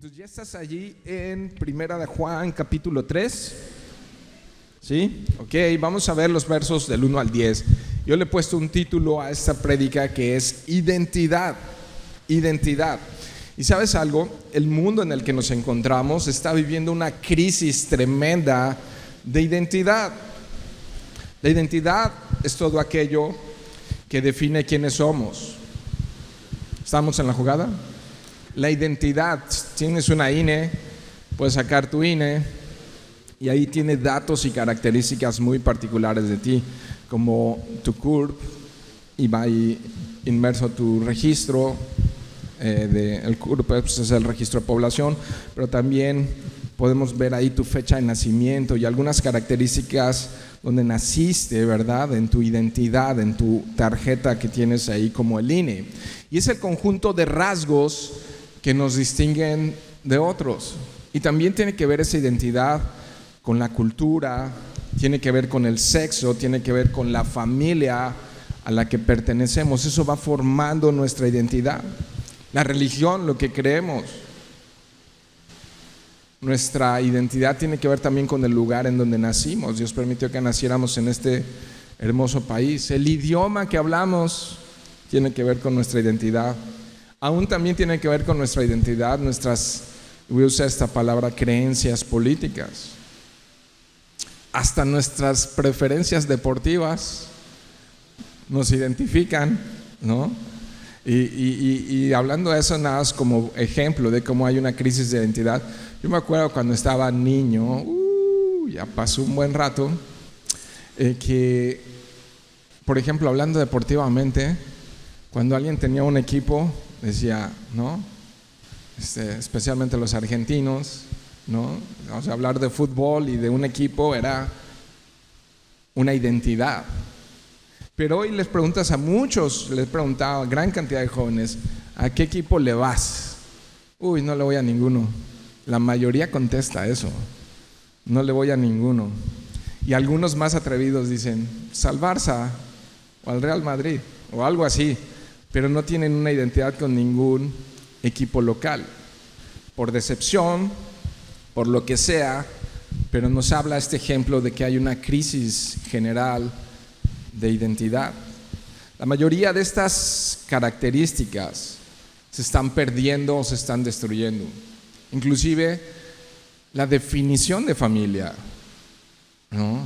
Entonces ya estás allí en Primera de Juan, capítulo 3. ¿Sí? Ok, vamos a ver los versos del 1 al 10. Yo le he puesto un título a esta prédica que es Identidad. Identidad. Y ¿sabes algo? El mundo en el que nos encontramos está viviendo una crisis tremenda de identidad. La identidad es todo aquello que define quiénes somos. ¿Estamos en la jugada? La identidad, tienes una INE, puedes sacar tu INE y ahí tiene datos y características muy particulares de ti, como tu CURP, y va ahí inmerso tu registro, el CURP pues es el registro de población, pero también podemos ver ahí tu fecha de nacimiento y algunas características donde naciste, ¿verdad? En tu identidad, en tu tarjeta que tienes ahí como el INE. Y es el conjunto de rasgos que nos distinguen de otros. Y también tiene que ver esa identidad con la cultura, tiene que ver con el sexo, tiene que ver con la familia a la que pertenecemos. Eso va formando nuestra identidad. La religión, lo que creemos. Nuestra identidad tiene que ver también con el lugar en donde nacimos. Dios permitió que naciéramos en este hermoso país. El idioma que hablamos tiene que ver con nuestra identidad. Aún también tiene que ver con nuestra identidad, voy a usar esta palabra, creencias políticas. Hasta nuestras preferencias deportivas nos identifican, ¿no? Y hablando de eso, nada más como ejemplo de cómo hay una crisis de identidad. Yo me acuerdo cuando estaba niño, ya pasó un buen rato, que, por ejemplo, hablando deportivamente, cuando alguien tenía un equipo, decía, ¿no? Especialmente los argentinos, ¿no? Vamos a hablar de fútbol y de un equipo, era una identidad. Pero hoy les preguntas a muchos, les preguntaba a gran cantidad de jóvenes, ¿a qué equipo le vas? No le voy a ninguno. La mayoría contesta eso, no le voy a ninguno. Y algunos más atrevidos dicen, al Barça o al Real Madrid o algo así, pero no tienen una identidad con ningún equipo local, por decepción, por lo que sea, pero nos habla este ejemplo de que hay una crisis general de identidad. La mayoría de estas características se están perdiendo o se están destruyendo. Inclusive la definición de familia, ¿no?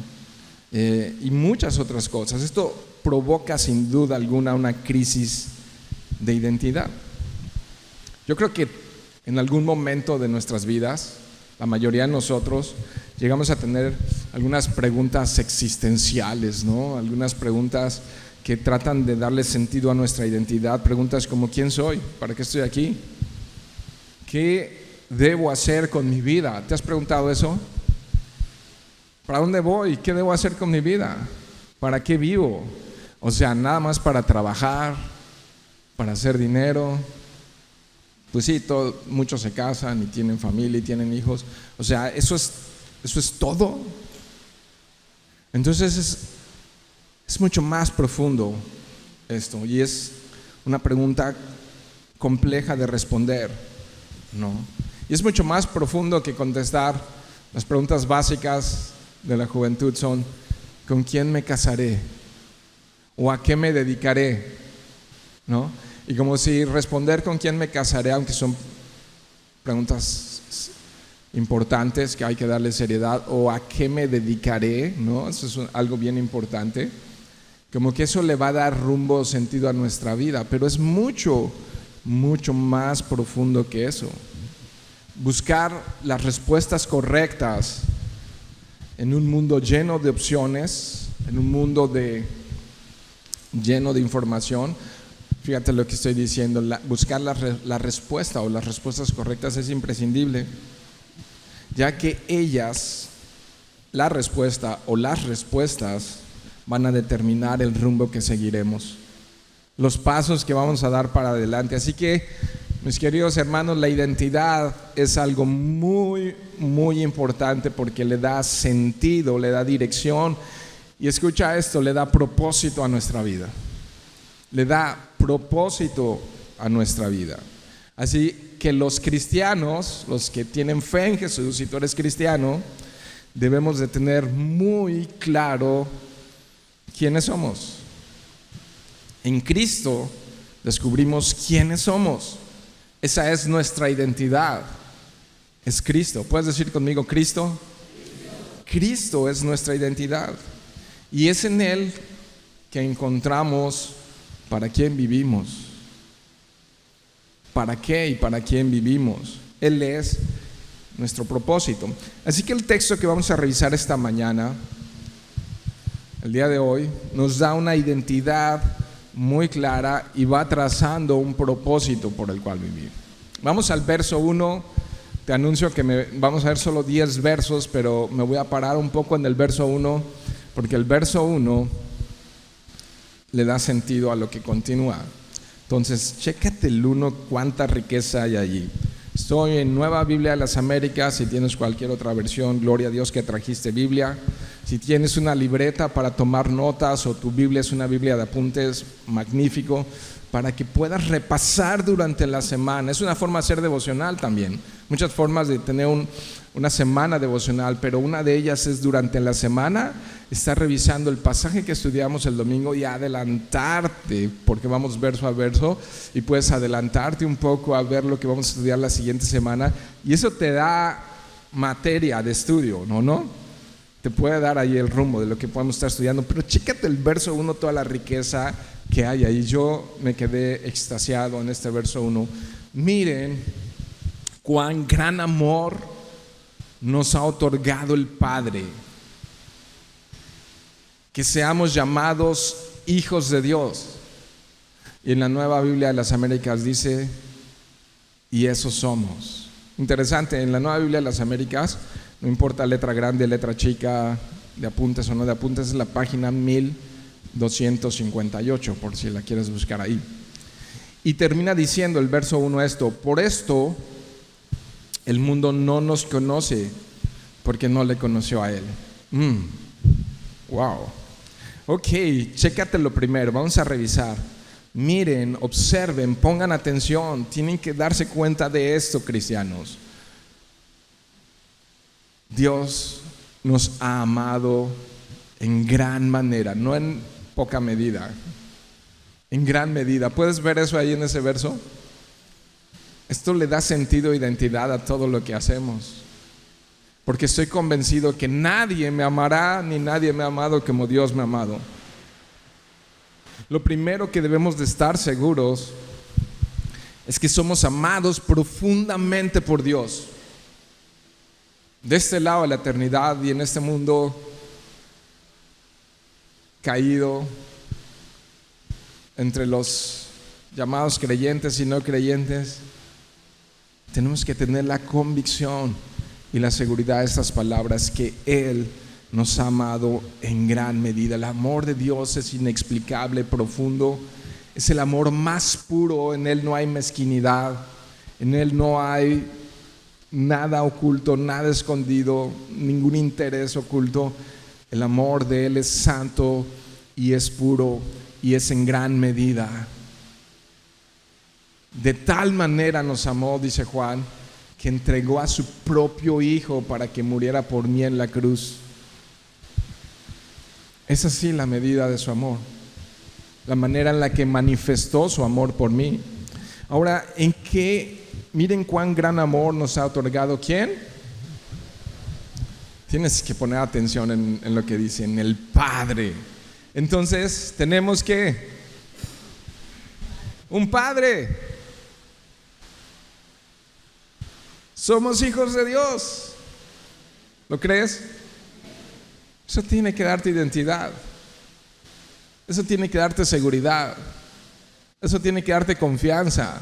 Y muchas otras cosas. Esto provoca sin duda alguna una crisis de identidad. Yo creo que en algún momento de nuestras vidas, la mayoría de nosotros llegamos a tener algunas preguntas existenciales, ¿no? Algunas preguntas que tratan de darle sentido a nuestra identidad. Preguntas como ¿quién soy? ¿Para qué estoy aquí? ¿Qué debo hacer con mi vida? ¿Te has preguntado eso? ¿Para dónde voy? ¿Qué debo hacer con mi vida? ¿Para qué vivo? O sea, nada más para trabajar, para hacer dinero. Pues sí, muchos se casan y tienen familia y tienen hijos. O sea, eso es todo. Entonces es mucho más profundo esto, y es una pregunta compleja de responder, ¿no? Y es mucho más profundo que contestar las preguntas básicas de la juventud son: ¿con quién me casaré? ¿O a qué me dedicaré? ¿No? Y como si responder con quién me casaré, aunque son preguntas importantes que hay que darle seriedad, o a qué me dedicaré, ¿no? Eso es algo bien importante. Como que eso le va a dar rumbo, sentido a nuestra vida, pero es mucho, mucho más profundo que eso. Buscar las respuestas correctas en un mundo lleno de opciones, en un mundo lleno de información. Fíjate lo que estoy diciendo, buscar la respuesta o las respuestas correctas es imprescindible, ya que la respuesta o las respuestas van a determinar el rumbo que seguiremos, los pasos que vamos a dar para adelante. Así que, mis queridos hermanos, la identidad es algo muy, muy importante porque le da sentido, le da dirección y escucha esto, le da propósito a nuestra vida. Le da propósito a nuestra vida. Así que los cristianos, los que tienen fe en Jesús, si tú eres cristiano, debemos de tener muy claro quiénes somos. En Cristo descubrimos quiénes somos. Esa es nuestra identidad. Es Cristo. ¿Puedes decir conmigo Cristo? Cristo es nuestra identidad. Y es en Él que encontramos para quién vivimos. ¿Para qué y para quién vivimos? Él es nuestro propósito. Así que el texto que vamos a revisar esta mañana, el día de hoy, nos da una identidad muy clara y va trazando un propósito por el cual vivir. Vamos al verso 1. Te anuncio que vamos a ver solo 10 versos, pero me voy a parar un poco en el verso 1, porque el verso 1 le da sentido a lo que continúa. Entonces, chécate el 1, cuánta riqueza hay allí. Estoy en Nueva Biblia de las Américas. Si tienes cualquier otra versión, gloria a Dios que trajiste Biblia. Si tienes una libreta para tomar notas o tu Biblia es una Biblia de apuntes, magnífico, para que puedas repasar durante la semana. Es una forma de hacer devocional también. Muchas formas de tener una semana devocional, pero una de ellas es durante la semana estar revisando el pasaje que estudiamos el domingo y adelantarte, porque vamos verso a verso, y puedes adelantarte un poco a ver lo que vamos a estudiar la siguiente semana, y eso te da materia de estudio, ¿no? Te puede dar ahí el rumbo de lo que podemos estar estudiando, pero chécate el verso 1, toda la riqueza que hay ahí. Yo me quedé extasiado en este verso 1. Miren cuán gran amor nos ha otorgado el Padre, que seamos llamados hijos de Dios. Y en la Nueva Biblia de las Américas dice, y eso somos. Interesante, en la Nueva Biblia de las Américas, no importa letra grande, letra chica, de apuntes o no de apuntes, es la página 1258, por si la quieres buscar ahí. Y termina diciendo el verso 1 esto: por esto el mundo no nos conoce, porque no le conoció a Él. Wow. Ok, chécate lo primero, vamos a revisar. Miren, observen, pongan atención, tienen que darse cuenta de esto, cristianos. Dios nos ha amado en gran manera, no en poca medida, en gran medida. ¿Puedes ver eso ahí en ese verso? Esto le da sentido e identidad a todo lo que hacemos, porque estoy convencido que nadie me amará ni nadie me ha amado como Dios me ha amado. Lo primero que debemos de estar seguros es que somos amados profundamente por Dios. De este lado de la eternidad y en este mundo caído, entre los llamados creyentes y no creyentes, tenemos que tener la convicción y la seguridad de estas palabras, que Él nos ha amado en gran medida. El amor de Dios es inexplicable, profundo, es el amor más puro. En Él no hay mezquinidad, en Él no hay nada oculto, nada escondido, ningún interés oculto. El amor de Él es santo y es puro y es en gran medida. De tal manera nos amó, dice Juan, que entregó a su propio Hijo para que muriera por mí en la cruz. Es así la medida de su amor, la manera en la que manifestó su amor por mí. Ahora, miren cuán gran amor nos ha otorgado. ¿Quién? Tienes que poner atención en lo que dice, en el Padre. Entonces, tenemos que un Padre. Somos hijos de Dios. ¿Lo crees? Eso tiene que darte identidad. Eso tiene que darte seguridad. Eso tiene que darte confianza.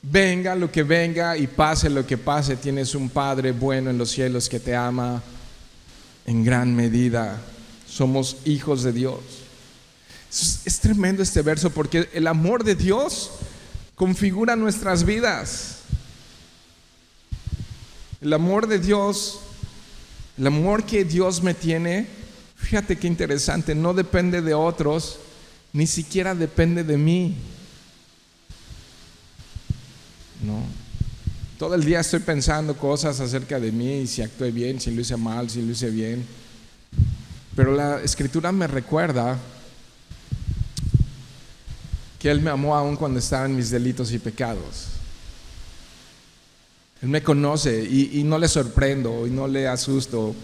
Venga lo que venga y pase lo que pase, tienes un Padre bueno en los cielos que te ama en gran medida. Somos hijos de Dios. Es tremendo este verso, porque el amor de Dios configura nuestras vidas. El amor de Dios, el amor que Dios me tiene, fíjate qué interesante, no depende de otros, ni siquiera depende de mí. ¿no? Todo el día estoy pensando cosas acerca de mí, si actué bien, si lo hice mal, si lo hice bien. Pero la Escritura me recuerda que Él me amó aún cuando estaba en mis delitos y pecados. Él me conoce y no le sorprendo y no le asusto,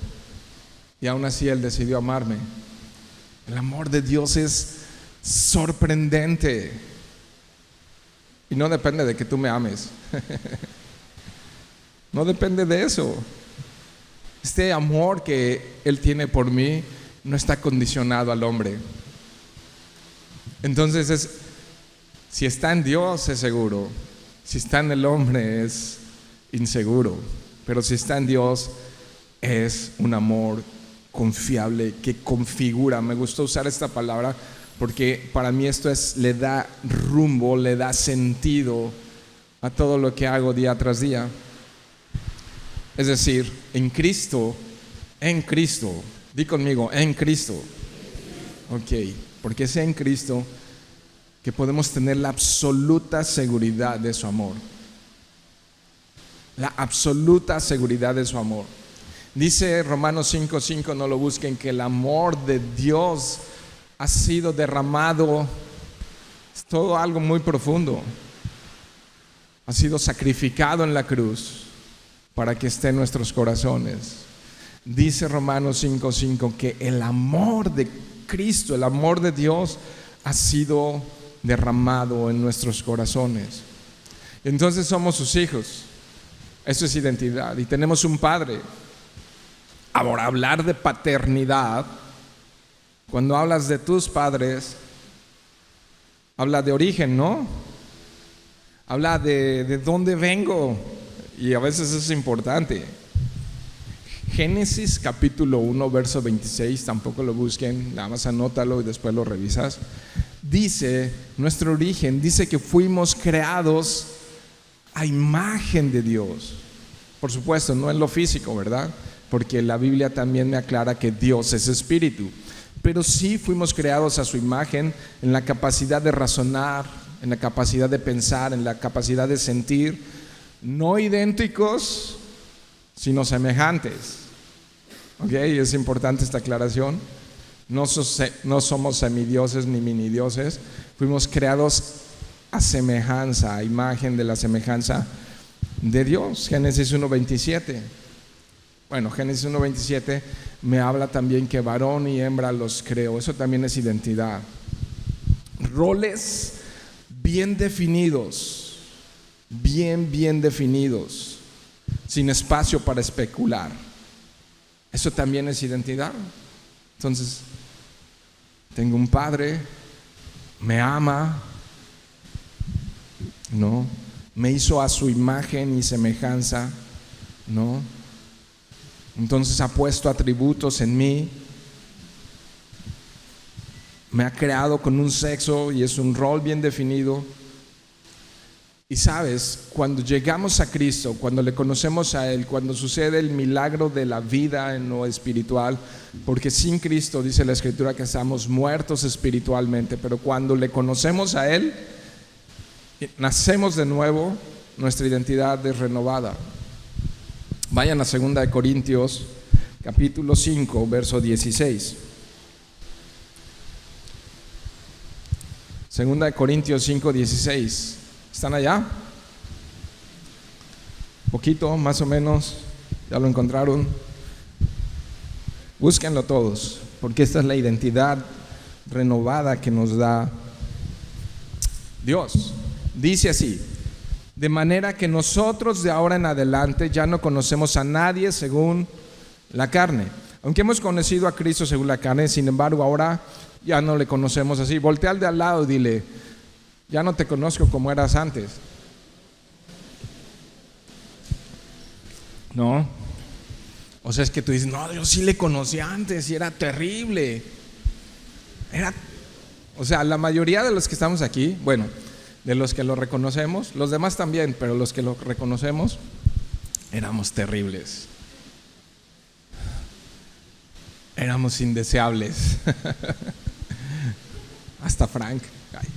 y aún así Él decidió amarme. El amor de Dios es sorprendente y no depende de que tú me ames. No depende de eso. Este amor que Él tiene por mí no está condicionado al hombre. Entonces si está en Dios es seguro, si está en el hombre es inseguro, pero si está en Dios es un amor confiable que configura. Me gusta usar esta palabra porque para mí esto le da rumbo, le da sentido a todo lo que hago día tras día. Es decir, en Cristo, di conmigo, en Cristo. Ok, porque es en Cristo que podemos tener la absoluta seguridad de su amor. La absoluta seguridad de su amor. Dice Romanos 5:5, no lo busquen, que el amor de Dios ha sido derramado. Es todo algo muy profundo. Ha sido sacrificado en la cruz para que esté en nuestros corazones. Dice Romanos 5:5 que el amor de Cristo, el amor de Dios ha sido derramado en nuestros corazones. Entonces somos sus hijos. Eso es identidad. Y tenemos un Padre. Ahora, hablar de paternidad, cuando hablas de tus padres, habla de origen, ¿no? Habla de dónde vengo. Y a veces es importante. Génesis capítulo 1 verso 26, tampoco lo busquen, nada más anótalo y después lo revisas. Dice nuestro origen, dice que fuimos creados a imagen de Dios. Por supuesto, no en lo físico, ¿verdad? Porque la Biblia también me aclara que Dios es espíritu. Pero sí fuimos creados a su imagen en la capacidad de razonar, en la capacidad de pensar, en la capacidad de sentir, no idénticos, sino semejantes. ¿Ok? Es importante esta aclaración. No somos semidioses ni minidioses. Fuimos creados a semejanza, a imagen de la semejanza de Dios. Génesis 1:27. Bueno, Génesis 1:27 me habla también que varón y hembra los creó. Eso también es identidad. Roles bien definidos, bien definidos, sin espacio para especular. Eso también es identidad. Entonces, tengo un Padre, me ama, ¿no? Me hizo a su imagen y semejanza, ¿no? Entonces ha puesto atributos en mí, me ha creado con un sexo y es un rol bien definido. Y sabes, cuando llegamos a Cristo, cuando le conocemos a Él, cuando sucede el milagro de la vida en lo espiritual, porque sin Cristo dice la Escritura que estamos muertos espiritualmente, pero cuando le conocemos a Él, nacemos de nuevo, nuestra identidad es renovada. Vayan a 2 Corintios capítulo 5 verso 16. 2 Corintios 5, 16. ¿Están allá? Poquito, más o menos. ¿Ya lo encontraron? Búsquenlo todos, porque esta es la identidad renovada que nos da Dios. Dice así: de manera que nosotros de ahora en adelante ya no conocemos a nadie según la carne. Aunque hemos conocido a Cristo según la carne, sin embargo ahora ya no le conocemos así. Voltea al de al lado y dile: ya no te conozco como eras antes. No. O sea, es que tú dices: no, yo sí le conocí antes y era terrible. O sea, la mayoría de los que estamos aquí, bueno, de los que lo reconocemos, los demás también, pero los que lo reconocemos, éramos terribles. Éramos indeseables. Hasta Frank. Ay.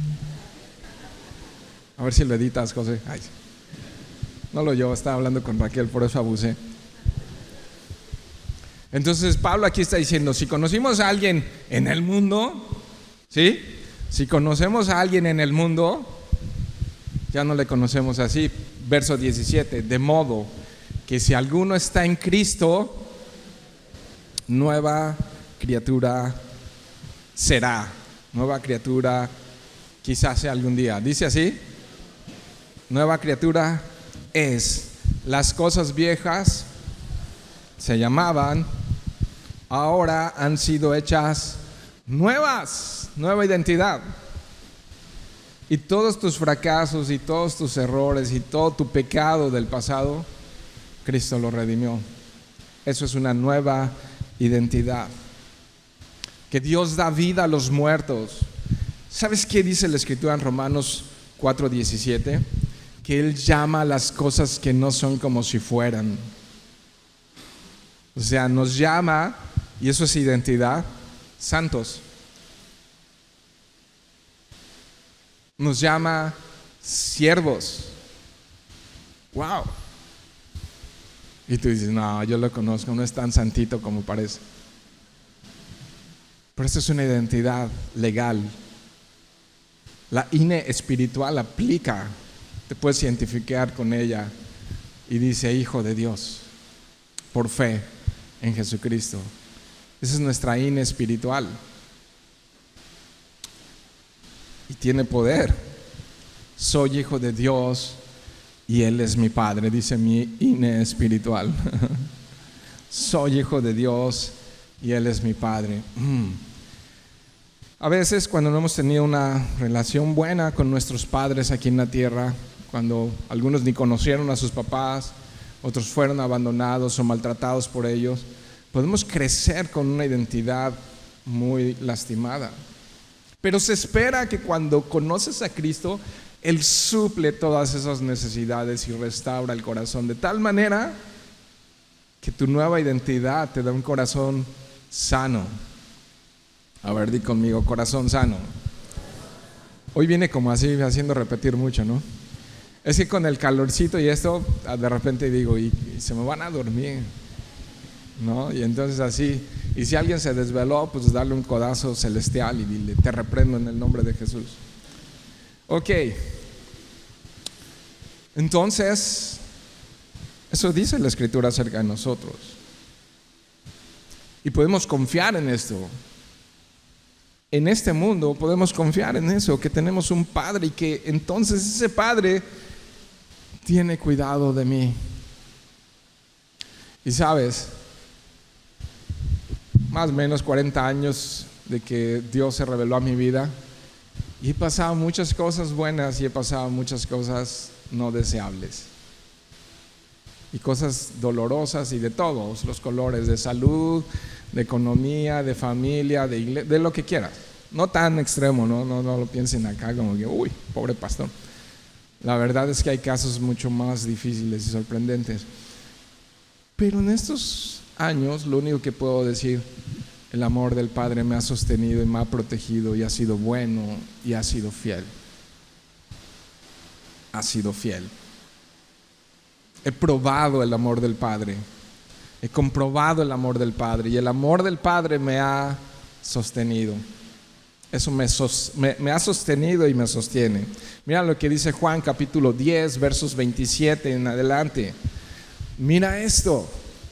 A ver si lo editas, José. Ay. No lo yo, estaba hablando con Raquel, por eso abusé. Entonces Pablo aquí está diciendo, si conocimos a alguien en el mundo, ¿sí? Si conocemos a alguien en el mundo, ya no le conocemos así. Verso 17, de modo que si alguno está en Cristo, nueva criatura será. Nueva criatura quizás sea algún día. Dice así, nueva criatura es. Las cosas viejas se llamaban, ahora han sido hechas nuevas. Nueva identidad. Y todos tus fracasos y todos tus errores y todo tu pecado del pasado, Cristo lo redimió. Eso es una nueva identidad. Que Dios da vida a los muertos. ¿Sabes qué dice la Escritura en Romanos 4:17? Que Él llama a las cosas que no son como si fueran. O sea, nos llama, y eso es identidad, santos. Nos llama siervos. Wow. Y tú dices, no, yo lo conozco, no es tan santito como parece. Pero esto es una identidad legal. La INE espiritual aplica, te puedes identificar con ella y dice hijo de Dios por fe en Jesucristo. Esa es nuestra INE espiritual y tiene poder. Soy hijo de Dios y Él es mi Padre, dice mi INE espiritual. Soy hijo de Dios y Él es mi Padre. A veces cuando no hemos tenido una relación buena con nuestros padres aquí en la tierra, cuando algunos ni conocieron a sus papás, otros fueron abandonados o maltratados por ellos, podemos crecer con una identidad muy lastimada. Pero se espera que cuando conoces a Cristo, Él suple todas esas necesidades y restaura el corazón de tal manera que tu nueva identidad te da un corazón sano. A ver, di conmigo, corazón sano. Hoy viene como así, haciendo repetir mucho, ¿no? Es que con el calorcito y esto, de repente digo, y se me van a dormir, ¿no? Y entonces así, y si alguien se desveló, pues darle un codazo celestial y dile, te reprendo en el nombre de Jesús. Ok. Entonces, eso dice la Escritura acerca de nosotros. Y podemos confiar en esto. En este mundo podemos confiar en eso, que tenemos un Padre y que entonces ese Padre tiene cuidado de mí. Y sabes, más o menos 40 años de que Dios se reveló a mi vida y he pasado muchas cosas buenas y he pasado muchas cosas no deseables y cosas dolorosas y de todos los colores, de salud, de economía, de familia, de iglesia, de lo que quieras. No tan extremo, no lo piensen acá como que, uy, pobre pastor. La verdad es que hay casos mucho más difíciles y sorprendentes. Pero en estos años, lo único que puedo decir, el amor del Padre me ha sostenido y me ha protegido y ha sido bueno y ha sido fiel. Ha sido fiel. He probado el amor del Padre. He comprobado el amor del Padre y el amor del Padre me ha sostenido. Eso me ha sostenido y me sostiene. Mira lo que dice Juan capítulo 10 versos 27 en adelante. Mira esto,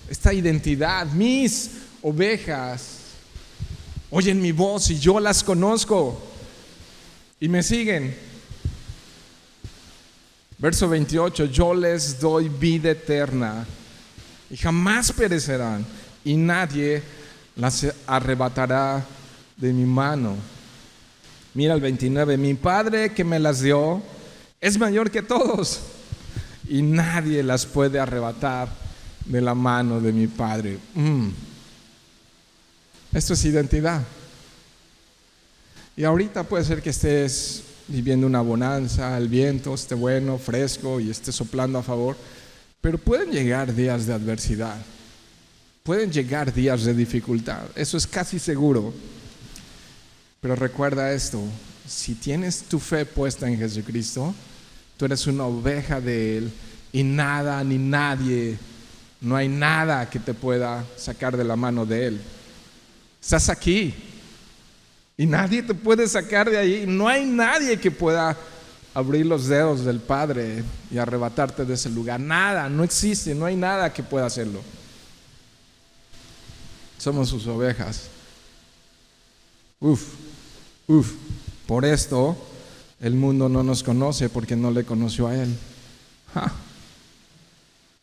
esta identidad. Mis ovejas oyen mi voz y yo las conozco y me siguen. Verso 28, yo les doy vida eterna y jamás perecerán y nadie las arrebatará de mi mano. Mira el 29, mi Padre que me las dio es mayor que todos y nadie las puede arrebatar de la mano de mi Padre. Esto es identidad. Y ahorita puede ser que estés viviendo una bonanza, el viento esté bueno, fresco y esté soplando a favor, pero pueden llegar días de adversidad, pueden llegar días de dificultad, eso es casi seguro. Pero recuerda esto, si tienes tu fe puesta en Jesucristo, tú eres una oveja de Él Y nada ni nadie, no hay nada que te pueda sacar de la mano de Él. Estás aquí y nadie te puede sacar de ahí. No hay nadie que pueda abrir los dedos del Padre y arrebatarte de ese lugar. Nada, no existe, no hay nada que pueda hacerlo. Somos sus ovejas. Por esto el mundo no nos conoce, porque no le conoció a Él.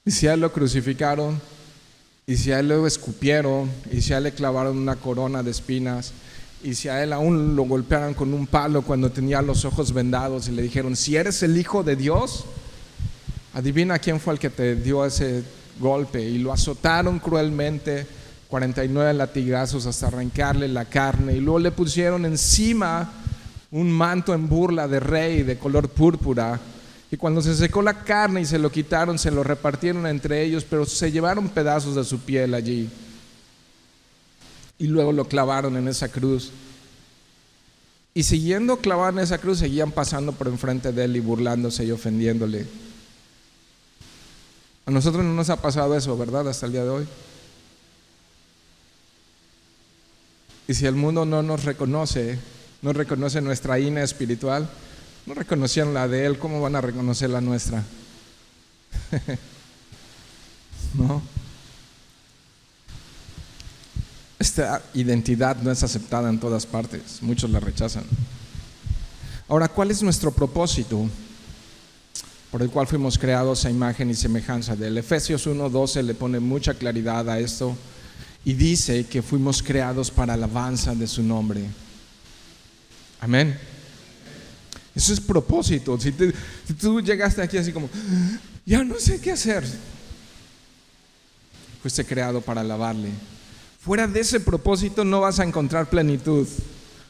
Y si a Él lo crucificaron, y si a Él lo escupieron, y si a Él le clavaron una corona de espinas, y si a Él aún lo golpearon con un palo cuando tenía los ojos vendados y le dijeron: si eres el Hijo de Dios, adivina quién fue el que te dio ese golpe. Y lo azotaron cruelmente, 49 latigazos hasta arrancarle la carne, y luego le pusieron encima un manto en burla de rey de color púrpura. Y cuando se secó la carne y se lo quitaron, se lo repartieron entre ellos, pero se llevaron pedazos de su piel allí. Y luego lo clavaron en esa cruz. Y siguiendo clavado en esa cruz, seguían pasando por enfrente de Él y burlándose y ofendiéndole. A nosotros no nos ha pasado eso, ¿verdad? Hasta el día de hoy. Y si el mundo no nos reconoce, no reconoce nuestra INE espiritual, no reconocieron la de Él, ¿cómo van a reconocer la nuestra? No. Esta identidad no es aceptada en todas partes, muchos la rechazan. Ahora, ¿cuál es nuestro propósito por el cual fuimos creados a imagen y semejanza de Él? Efesios 1:12 le pone mucha claridad a esto y dice que fuimos creados para alabanza de su nombre. Amén. Eso es propósito. Si tú llegaste aquí así como, ya no sé qué hacer, fuiste creado para alabarle. Fuera de ese propósito no vas a encontrar plenitud.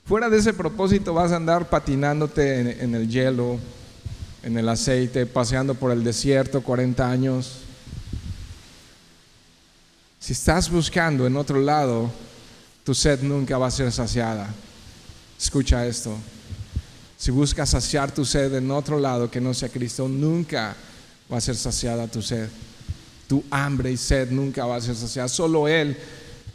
Fuera de ese propósito vas a andar patinándote en el hielo, en el aceite, paseando por el desierto 40 años. Si estás buscando en otro lado, tu sed nunca va a ser saciada. Escucha esto. Si buscas saciar tu sed en otro lado que no sea Cristo, nunca va a ser saciada tu sed. Tu hambre y sed nunca va a ser saciada. Solo Él,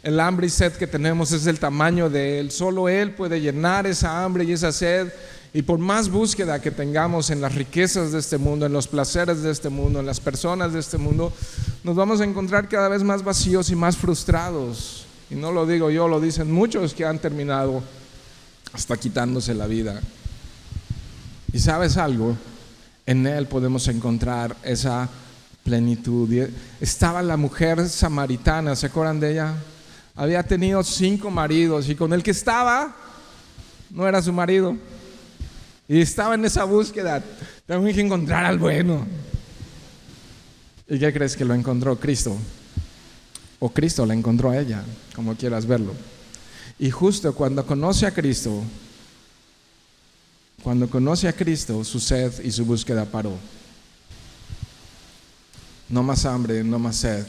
el hambre y sed que tenemos es del tamaño de Él. Solo Él puede llenar esa hambre y esa sed. Y por más búsqueda que tengamos en las riquezas de este mundo, en los placeres de este mundo, en las personas de este mundo, nos vamos a encontrar cada vez más vacíos y más frustrados. Y no lo digo yo, lo dicen muchos que han terminado hasta quitándose la vida. Y ¿sabes algo? En Él podemos encontrar esa plenitud. Estaba la mujer samaritana, ¿se acuerdan de ella? Había tenido 5 maridos y con el que estaba no era su marido. Y estaba en esa búsqueda. Tengo que encontrar al bueno. ¿Y qué crees que lo encontró? Cristo. O Cristo la encontró a ella, como quieras verlo. Y justo cuando conoce a Cristo, su sed y su búsqueda paró. No más hambre, no más sed,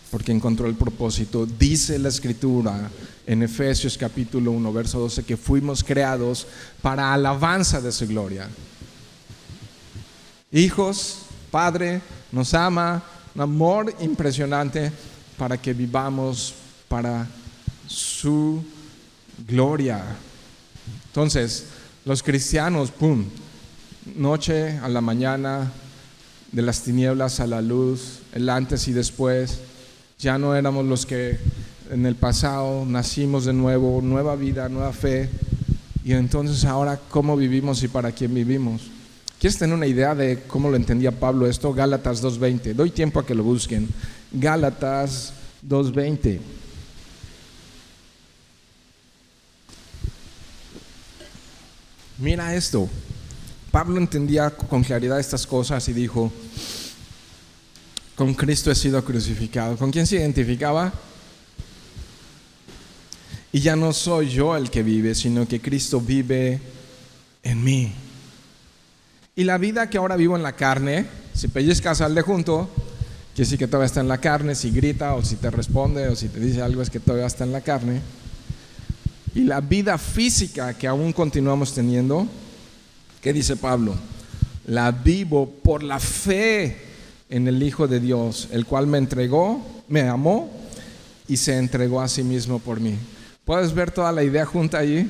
porque encontró el propósito. Dice la Escritura en Efesios capítulo 1, verso 12, que fuimos creados para alabanza de su gloria. Hijos, Padre nos ama, un amor impresionante para que vivamos para su gloria. Entonces, los cristianos, noche a la mañana, de las tinieblas a la luz, el antes y después. Ya no éramos los que en el pasado nacimos de nuevo, nueva vida, nueva fe. Y entonces ahora, ¿cómo vivimos y para quién vivimos? ¿Quieres tener una idea de cómo lo entendía Pablo esto? Gálatas 2:20. Doy tiempo a que lo busquen. Gálatas 2:20. Mira esto. Pablo entendía con claridad estas cosas y dijo: con Cristo he sido crucificado. ¿Con quién se identificaba? Y ya no soy yo el que vive, sino que Cristo vive en mí. Y la vida que ahora vivo en la carne, si pellizcas al de junto, quiere decir que todavía está en la carne. Si grita o si te responde o si te dice algo, es que todavía está en la carne. Y la vida física que aún continuamos teniendo, ¿qué dice Pablo? la vivo por la fe en el Hijo de Dios, el cual me amó y se entregó a sí mismo por mí. ¿Puedes ver toda la idea junta allí?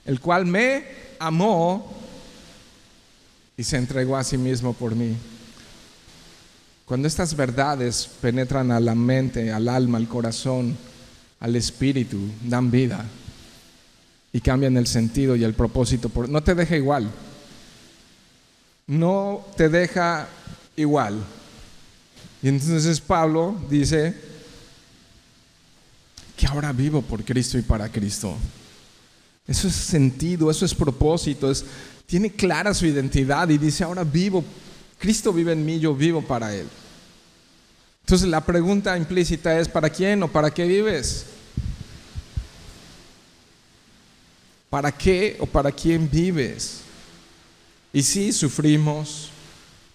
El cual me amó y se entregó a sí mismo por mí. Cuando estas verdades penetran a la mente, al alma, al corazón, al espíritu, dan vida y cambian el sentido y el propósito. No te deja igual. No te deja igual. Y entonces Pablo dice que ahora vivo por Cristo y para Cristo. Eso es sentido, eso es propósito, tiene clara su identidad y dice ahora vivo, Cristo vive en mí, yo vivo para Él. Entonces la pregunta implícita es: ¿para quién o para qué vives? ¿Para qué o para quién vives? Y sí, sufrimos,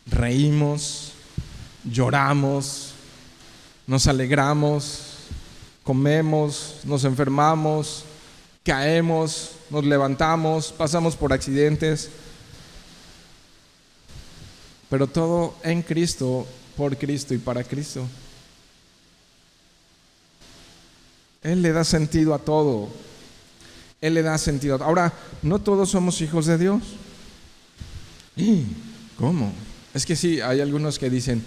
reímos, lloramos, nos alegramos, comemos, nos enfermamos, caemos, nos levantamos, pasamos por accidentes, pero todo en Cristo, por Cristo y para Cristo. Él le da sentido a todo. Él le da sentido a todo. Ahora, no todos somos hijos de Dios. ¿Cómo? Es que sí, hay algunos que dicen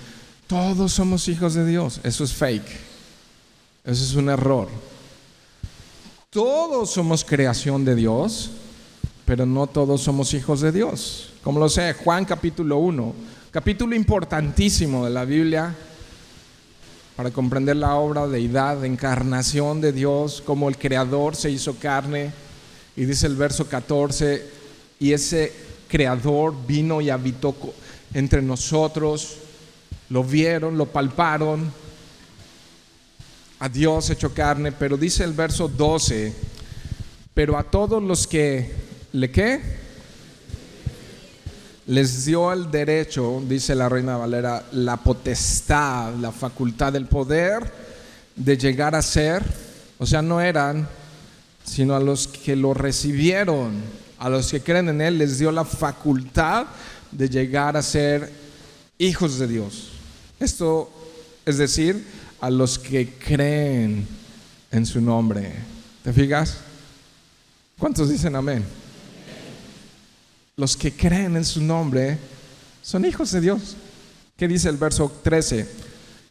todos somos hijos de Dios. Eso es fake. Eso es un error. Todos somos creación de Dios, pero no todos somos hijos de Dios. Como lo sé, Juan capítulo 1, capítulo importantísimo de la Biblia para comprender la obra, deidad, encarnación de Dios, como el Creador se hizo carne. Y dice el verso 14, y ese Creador vino y habitó entre nosotros, lo vieron, lo palparon, a Dios hecho carne. Pero dice el verso 12, pero a todos los que les dio el derecho, dice la Reina Valera, la potestad, la facultad, el poder de llegar a ser, o sea, no eran, sino a los que lo recibieron, a los que creen en Él, les dio la facultad de llegar a ser hijos de Dios. Esto es decir, a los que creen en su nombre. ¿Te fijas? ¿Cuántos dicen amén? Los que creen en su nombre son hijos de Dios. ¿Qué dice el verso 13?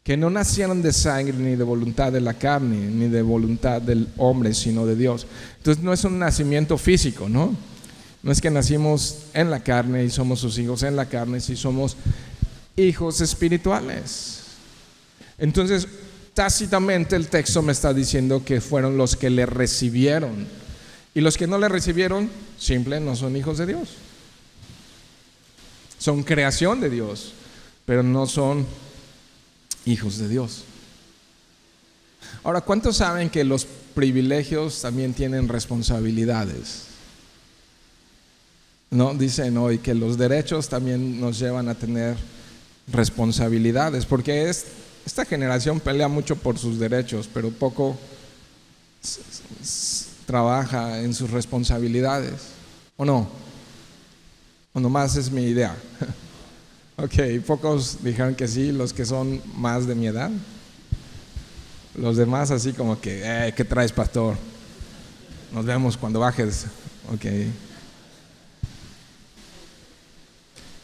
Que no nacieron de sangre, ni de voluntad de la carne, ni de voluntad del hombre, sino de Dios. Entonces no es un nacimiento físico, ¿no? No es que nacimos en la carne y somos sus hijos en la carne, si somos hijos espirituales. Entonces, tácitamente el texto me está diciendo que fueron los que le recibieron. Y los que no le recibieron, simple, no son hijos de Dios. Son creación de Dios, pero no son hijos de Dios. Ahora, ¿cuántos saben que los privilegios también tienen responsabilidades? No, dicen hoy que los derechos también nos llevan a tener responsabilidades, porque esta generación pelea mucho por sus derechos, pero poco trabaja en sus responsabilidades, ¿o no? ¿O nomás es mi idea? Ok, pocos dijeron que sí, los que son más de mi edad. Los demás así como que, ¿qué traes, pastor? Nos vemos cuando bajes. Ok.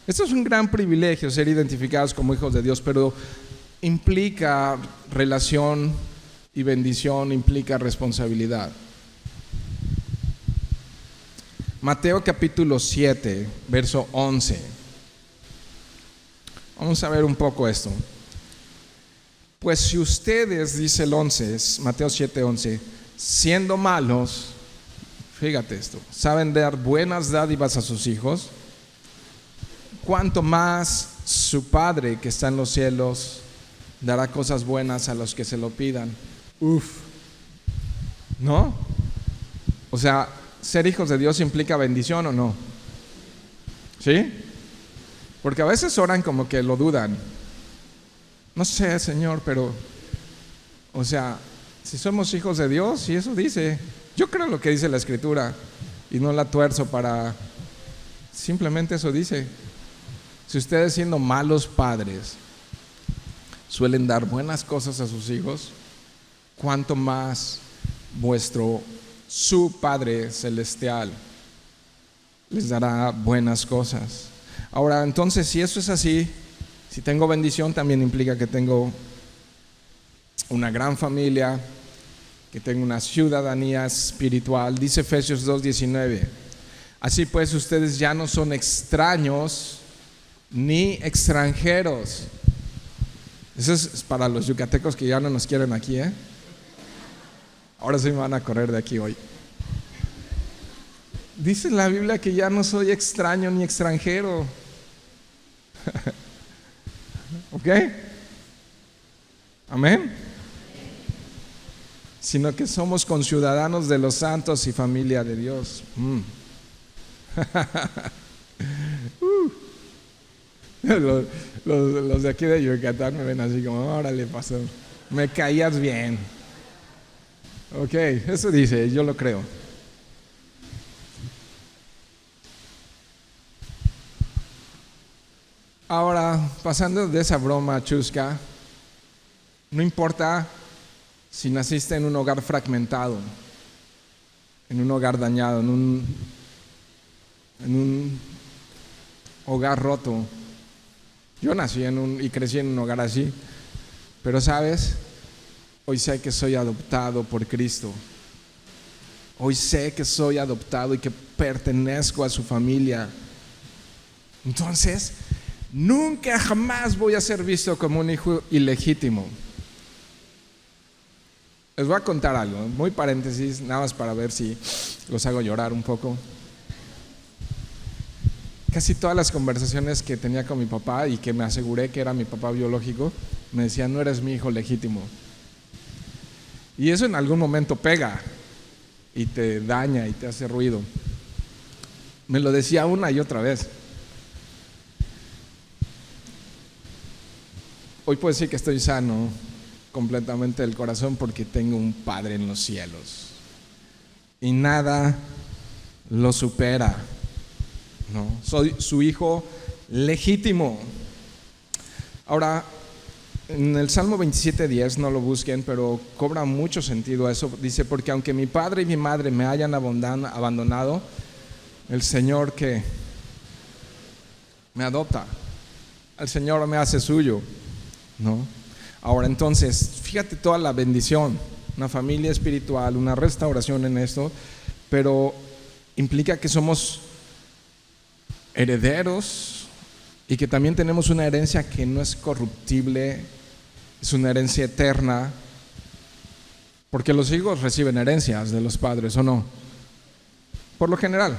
Esto es un gran privilegio, ser identificados como hijos de Dios, pero implica relación y bendición, implica responsabilidad. Mateo capítulo 7, verso 11. Vamos a ver un poco esto. Pues si ustedes, dice el 11, Mateo 7, 11, siendo malos, fíjate esto, saben dar buenas dádivas a sus hijos, cuánto más su Padre que está en los cielos dará cosas buenas a los que se lo pidan. ¿No? O sea, ser hijos de Dios implica bendición, ¿o no? ¿Sí? Porque a veces oran como que lo dudan. No sé, Señor, pero, o sea, si somos hijos de Dios, y eso dice, yo creo lo que dice la Escritura y no la tuerzo simplemente eso dice. Si ustedes, siendo malos padres, suelen dar buenas cosas a sus hijos, cuánto más su Padre Celestial les dará buenas cosas. Ahora, entonces, si eso es así, si tengo bendición, también implica que tengo una gran familia, que tengo una ciudadanía espiritual. Dice Efesios 2:19: así pues, ustedes ya no son extraños ni extranjeros. Eso es para los yucatecos que ya no nos quieren aquí, ¿eh? Ahora sí me van a correr de aquí hoy. Dice la Biblia que ya no soy extraño ni extranjero. ¿Ok? Amén. Sino que somos conciudadanos de los santos y familia de Dios. Los de aquí de Yucatán me ven así como: órale, pastor, me caías bien. Ok, eso dice, yo lo creo. Ahora, pasando de esa broma chusca, no importa si naciste en un hogar fragmentado, en un hogar dañado, en un hogar roto. Yo nací y crecí en un hogar así, pero ¿sabes? Hoy sé que soy adoptado por Cristo. Hoy sé que soy adoptado y que pertenezco a su familia. Entonces, nunca jamás voy a ser visto como un hijo ilegítimo. Les voy a contar algo, muy paréntesis, nada más para ver si los hago llorar un poco. Casi todas las conversaciones que tenía con mi papá, y que me aseguré que era mi papá biológico, me decían: no eres mi hijo legítimo. Y eso en algún momento pega y te daña y te hace ruido. Me lo decía una y otra vez. Hoy puedo decir que estoy sano completamente del corazón porque tengo un Padre en los cielos y nada lo supera, ¿no? Soy su hijo legítimo. Ahora, en el Salmo 27:10, no lo busquen, pero cobra mucho sentido eso. Dice: porque aunque mi padre y mi madre me hayan abandonado, el Señor que me adopta, el Señor me hace suyo, ¿no? Ahora, entonces, fíjate toda la bendición, una familia espiritual, una restauración en esto, pero implica que somos herederos y que también tenemos una herencia que no es corruptible, es una herencia eterna, porque los hijos reciben herencias de los padres, ¿o no? Por lo general,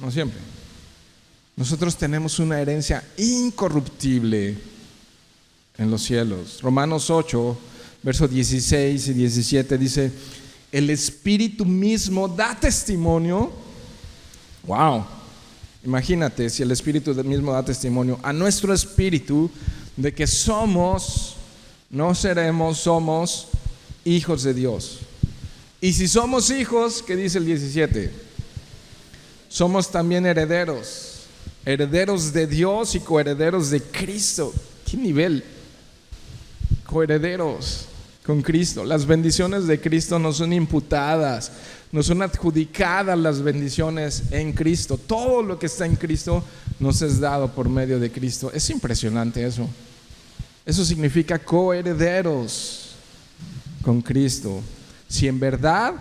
no siempre. Nosotros tenemos una herencia incorruptible en los cielos. Romanos 8, versos 16 y 17 dice: el Espíritu mismo da testimonio. Wow, imagínate si el Espíritu mismo da testimonio a nuestro espíritu de que somos hijos de Dios. Y si somos hijos, ¿qué dice el 17? Somos también herederos de Dios y coherederos de Cristo. ¿Qué nivel? Coherederos con Cristo. Las bendiciones de Cristo nos son imputadas, nos son adjudicadas las bendiciones en Cristo. Todo lo que está en Cristo nos es dado por medio de Cristo. Es impresionante eso. Eso significa coherederos con Cristo. Si en verdad,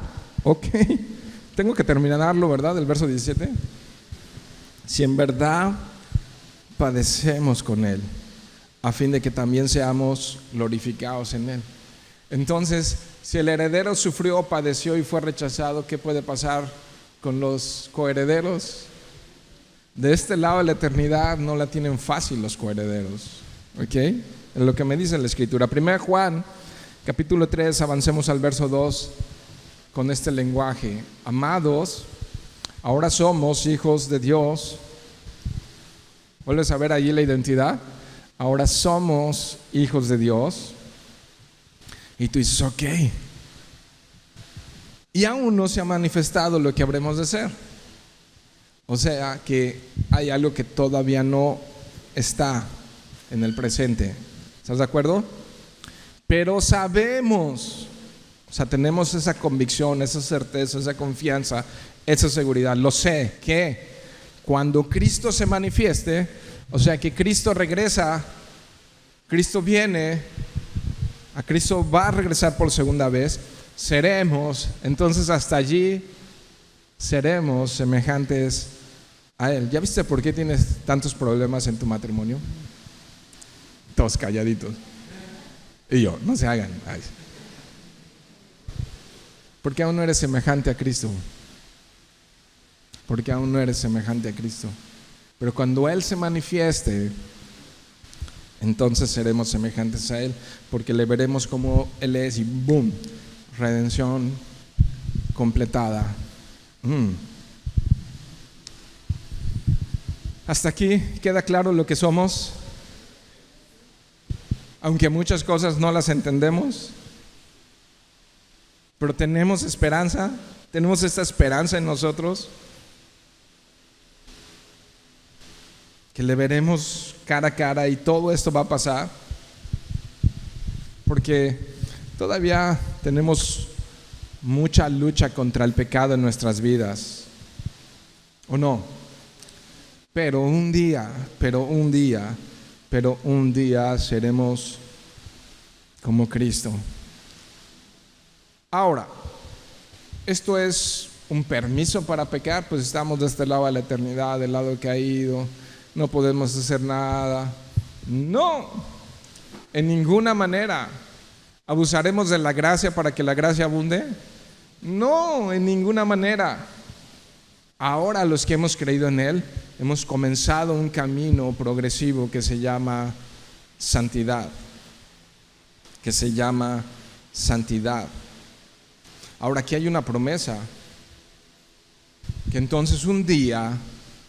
tengo que terminarlo, ¿verdad? El verso 17. Si en verdad padecemos con Él, a fin de que también seamos glorificados en Él. Entonces, si el heredero sufrió, padeció y fue rechazado, ¿qué puede pasar con los coherederos? De este lado de la eternidad no la tienen fácil los coherederos. ¿Ok? Es lo que me dice la Escritura. 1 Juan, capítulo 3, avancemos al verso 2 con este lenguaje. Amados, ahora somos hijos de Dios. ¿Vuelves a ver allí la identidad? Ahora somos hijos de Dios. Y tú dices: ok. Y aún no se ha manifestado lo que habremos de ser. O sea que hay algo que todavía no está en el presente. ¿Estás de acuerdo? Pero sabemos, o sea, tenemos esa convicción, esa certeza, esa confianza, esa seguridad. Lo sé que cuando Cristo se manifieste, o sea, que Cristo regresa, Cristo viene, a Cristo va a regresar por segunda vez, seremos, entonces hasta allí seremos semejantes a Él. ¿Ya viste por qué tienes tantos problemas en tu matrimonio? Todos calladitos. Y yo, no se hagan. Ay. Porque aún no eres semejante a Cristo. Porque aún no eres semejante a Cristo. Pero cuando Él se manifieste, entonces seremos semejantes a Él, porque le veremos como Él es y ¡boom! Redención completada. Hasta aquí queda claro lo que somos, aunque muchas cosas no las entendemos, pero tenemos esperanza, tenemos esta esperanza en nosotros, que le veremos cara a cara y todo esto va a pasar, porque todavía tenemos mucha lucha contra el pecado en nuestras vidas, ¿o no? Pero un día seremos como Cristo. Ahora, ¿esto es un permiso para pecar? Pues estamos de este lado de la eternidad, del lado caído, no podemos hacer nada. No, en ninguna manera. ¿Abusaremos de la gracia para que la gracia abunde? No, en ninguna manera. Ahora los que hemos creído en Él, hemos comenzado un camino progresivo que se llama santidad. Ahora aquí hay una promesa, que entonces un día,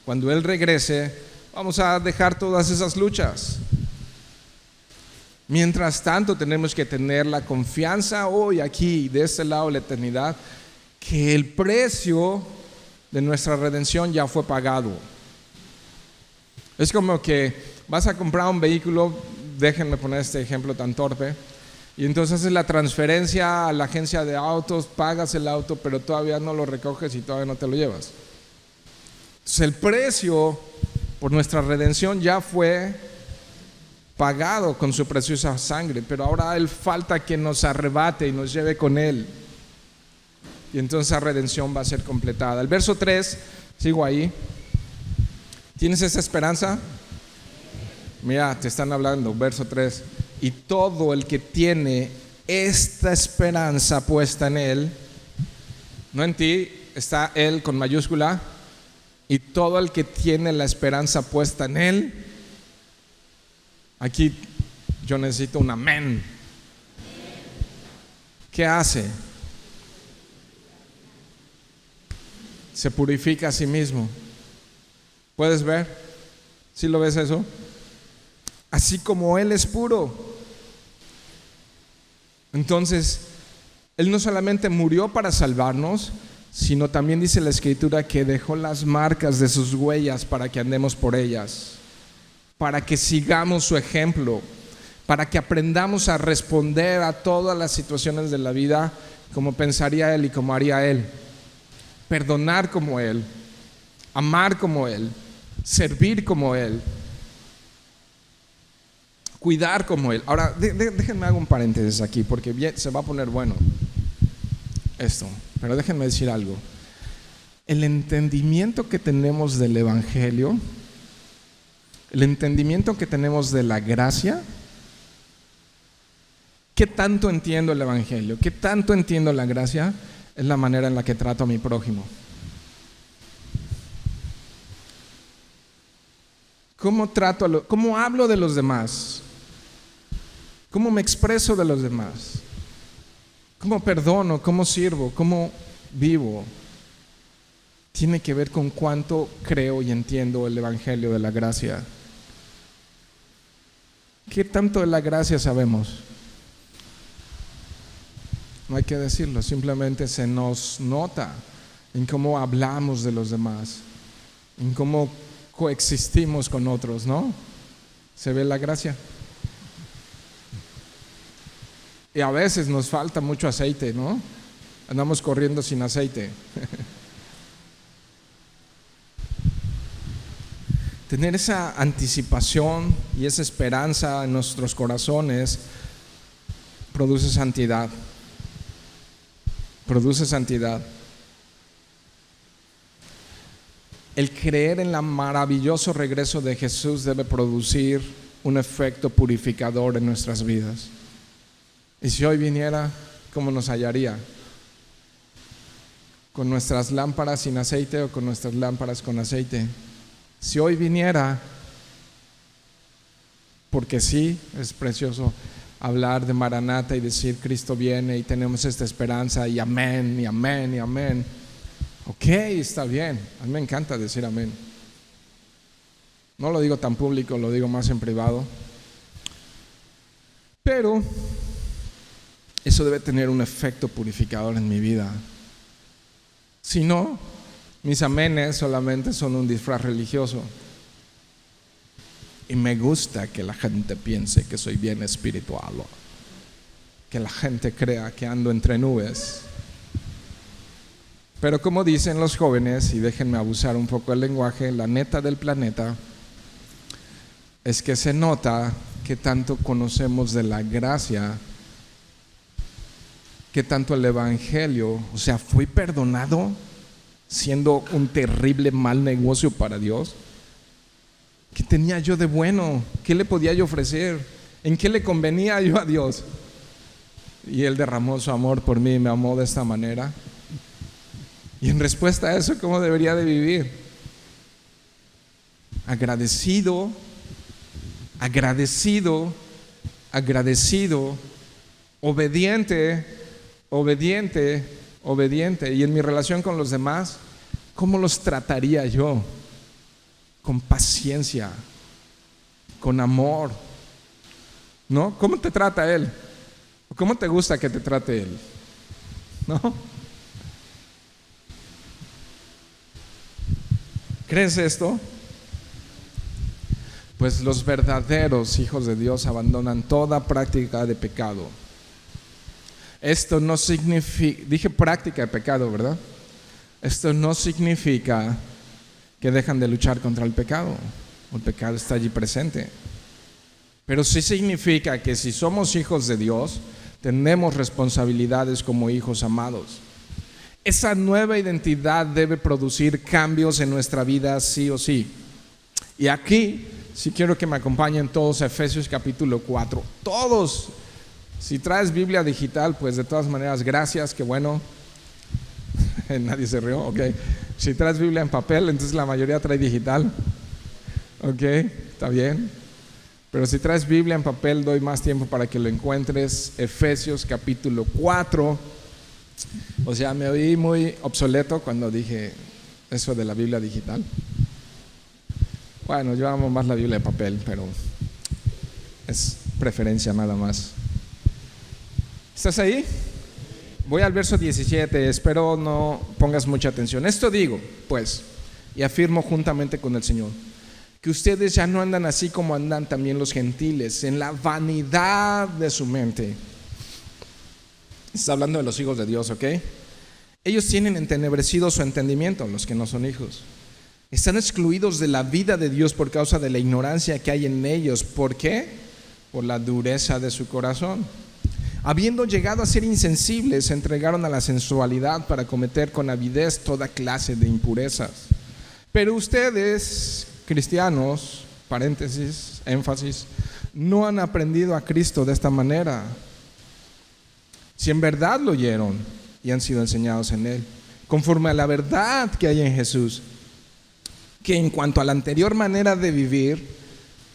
cuando Él regrese, vamos a dejar todas esas luchas. Mientras tanto, tenemos que tener la confianza hoy aquí, de este lado de la eternidad, que el precio de nuestra redención ya fue pagado. Es como que vas a comprar un vehículo, déjenme poner este ejemplo tan torpe, y entonces haces la transferencia a la agencia de autos, pagas el auto, pero todavía no lo recoges y todavía no te lo llevas. Entonces el precio por nuestra redención ya fue pagado con su preciosa sangre, pero ahora Él falta que nos arrebate y nos lleve con Él, y entonces la redención va a ser completada. El verso 3, sigo ahí. ¿Tienes esa esperanza? Mira, te están hablando, verso 3. Y todo el que tiene esta esperanza puesta en Él, no en ti, está Él con mayúscula, y todo el que tiene la esperanza puesta en Él, aquí yo necesito un amén. ¿Qué hace? Se purifica a sí mismo. ¿Puedes ver? ¿Sí lo ves eso? Así como Él es puro. Entonces, Él no solamente murió para salvarnos, sino también dice la Escritura que dejó las marcas de sus huellas para que andemos por ellas, para que sigamos su ejemplo, para que aprendamos a responder a todas las situaciones de la vida como pensaría Él y como haría Él, perdonar como Él, amar como Él, servir como Él, cuidar como Él. Ahora, déjenme hacer un paréntesis aquí, porque bien, se va a poner bueno esto, pero déjenme decir algo. El entendimiento que tenemos del Evangelio, el entendimiento que tenemos de la gracia, ¿qué tanto entiendo el Evangelio? ¿Qué tanto entiendo la gracia? Es la manera en la que trato a mi prójimo. ¿Cómo hablo de los demás? ¿Cómo me expreso de los demás? ¿Cómo perdono? ¿Cómo sirvo? ¿Cómo vivo? Tiene que ver con cuánto creo y entiendo el Evangelio de la gracia. ¿Qué tanto de la gracia sabemos? No hay que decirlo, simplemente se nos nota en cómo hablamos de los demás, en cómo coexistimos con otros, ¿no? Se ve la gracia. Y a veces nos falta mucho aceite, ¿no? Andamos corriendo sin aceite. Tener esa anticipación y esa esperanza en nuestros corazones produce santidad. Produce santidad. El creer en el maravilloso regreso de Jesús debe producir un efecto purificador en nuestras vidas. Y si hoy viniera, ¿cómo nos hallaría? ¿Con nuestras lámparas sin aceite o con nuestras lámparas con aceite? Si hoy viniera, porque sí, es precioso hablar de Maranata y decir Cristo viene y tenemos esta esperanza y amén, y amén, y amén. Ok, está bien, a mí me encanta decir amén. No lo digo tan público, lo digo más en privado. Pero eso debe tener un efecto purificador en mi vida. Si no, mis amenes solamente son un disfraz religioso. Y me gusta que la gente piense que soy bien espiritual, que la gente crea que ando entre nubes. Pero como dicen los jóvenes, y déjenme abusar un poco del lenguaje, la neta del planeta es que se nota que tanto conocemos de la gracia, que tanto el evangelio, o sea, fui perdonado siendo un terrible mal negocio para Dios. ¿Qué tenía yo de bueno? ¿Qué le podía yo ofrecer? ¿En qué le convenía yo a Dios? Y Él derramó su amor por mí y me amó de esta manera. Y en respuesta a eso, ¿cómo debería de vivir? Agradecido, agradecido, agradecido, obediente, obediente, obediente. Y en mi relación con los demás, ¿cómo los trataría yo? Con paciencia, con amor, ¿no? ¿Cómo te trata Él? ¿Cómo te gusta que te trate Él? ¿No? ¿Crees esto? Pues los verdaderos hijos de Dios abandonan toda práctica de pecado. Esto no significa, dije práctica de pecado, ¿verdad? Esto no significa que dejan de luchar contra el pecado. El pecado está allí presente. Pero sí significa que si somos hijos de Dios, tenemos responsabilidades como hijos amados. Esa nueva identidad debe producir cambios en nuestra vida sí o sí. Y aquí sí quiero que me acompañen todos a Efesios capítulo 4. Todos. Si traes Biblia digital, pues de todas maneras, gracias, qué bueno. Nadie se rió, ok. Si traes Biblia en papel, entonces la mayoría trae digital. Ok, está bien. Pero si traes Biblia en papel, doy más tiempo para que lo encuentres. Efesios capítulo 4. O sea, me oí muy obsoleto cuando dije eso de la Biblia digital. Bueno, yo amo más la Biblia de papel, pero es preferencia nada más. ¿Estás ahí? Voy al verso 17, espero no pongas mucha atención. Esto digo, pues, y afirmo juntamente con el Señor, que ustedes ya no andan así como andan también los gentiles, en la vanidad de su mente. Está hablando de los hijos de Dios, ¿ok? Ellos tienen entenebrecido su entendimiento, los que no son hijos. Están excluidos de la vida de Dios por causa de la ignorancia que hay en ellos. ¿Por qué? Por la dureza de su corazón. Habiendo llegado a ser insensibles, se entregaron a la sensualidad para cometer con avidez toda clase de impurezas. Pero ustedes, cristianos, paréntesis, énfasis, no han aprendido a Cristo de esta manera. Si en verdad lo oyeron y han sido enseñados en Él, conforme a la verdad que hay en Jesús, que en cuanto a la anterior manera de vivir,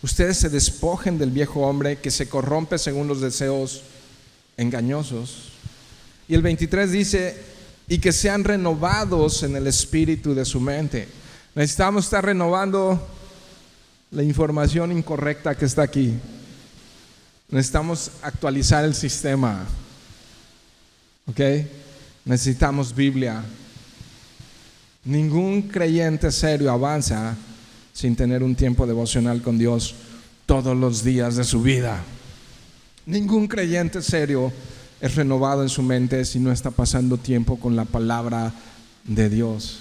ustedes se despojen del viejo hombre que se corrompe según los deseos engañosos. Y el 23 dice, y que sean renovados en el espíritu de su mente. Necesitamos estar renovando la información incorrecta que está aquí. Necesitamos actualizar el sistema. ¿Ok? Necesitamos Biblia. Ningún creyente serio avanza sin tener un tiempo devocional con Dios todos los días de su vida. Ningún creyente serio es renovado en su mente si no está pasando tiempo con la palabra de Dios.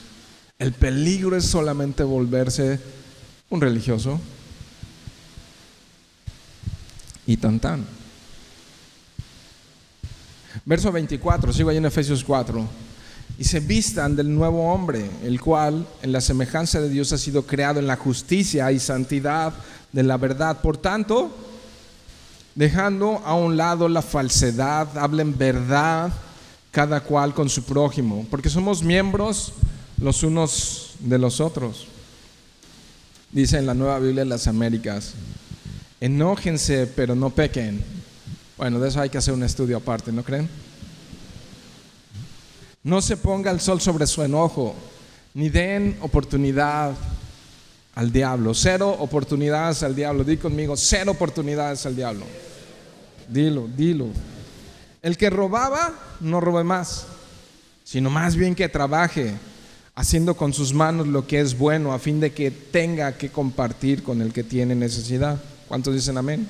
El peligro es solamente volverse un religioso y tan. Verso 24, sigo ahí en Efesios 4. Y se vistan del nuevo hombre, el cual en la semejanza de Dios ha sido creado en la justicia y santidad de la verdad. Por tanto, dejando a un lado la falsedad, hablen verdad cada cual con su prójimo, porque somos miembros los unos de los otros. Dice en la Nueva Biblia de las Américas: enójense pero no pequen. Bueno, de eso hay que hacer un estudio aparte, ¿no creen? No se ponga el sol sobre su enojo, ni den oportunidad al diablo. 0 oportunidades al diablo. Di conmigo: 0 oportunidades al diablo. Dilo. El que robaba, no robe más, sino más bien que trabaje, haciendo con sus manos lo que es bueno, a fin de que tenga que compartir con el que tiene necesidad. ¿Cuántos dicen amén?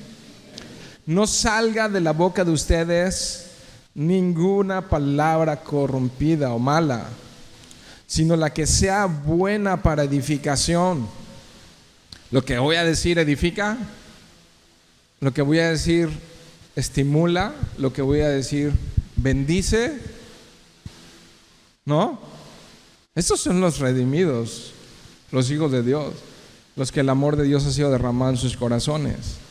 No salga de la boca de ustedes ninguna palabra corrompida o mala, sino la que sea buena para edificación. Lo que voy a decir edifica, lo que voy a decir estimula, lo que voy a decir bendice, ¿no? Estos son los redimidos, los hijos de Dios, los que el amor de Dios ha sido derramado en sus corazones.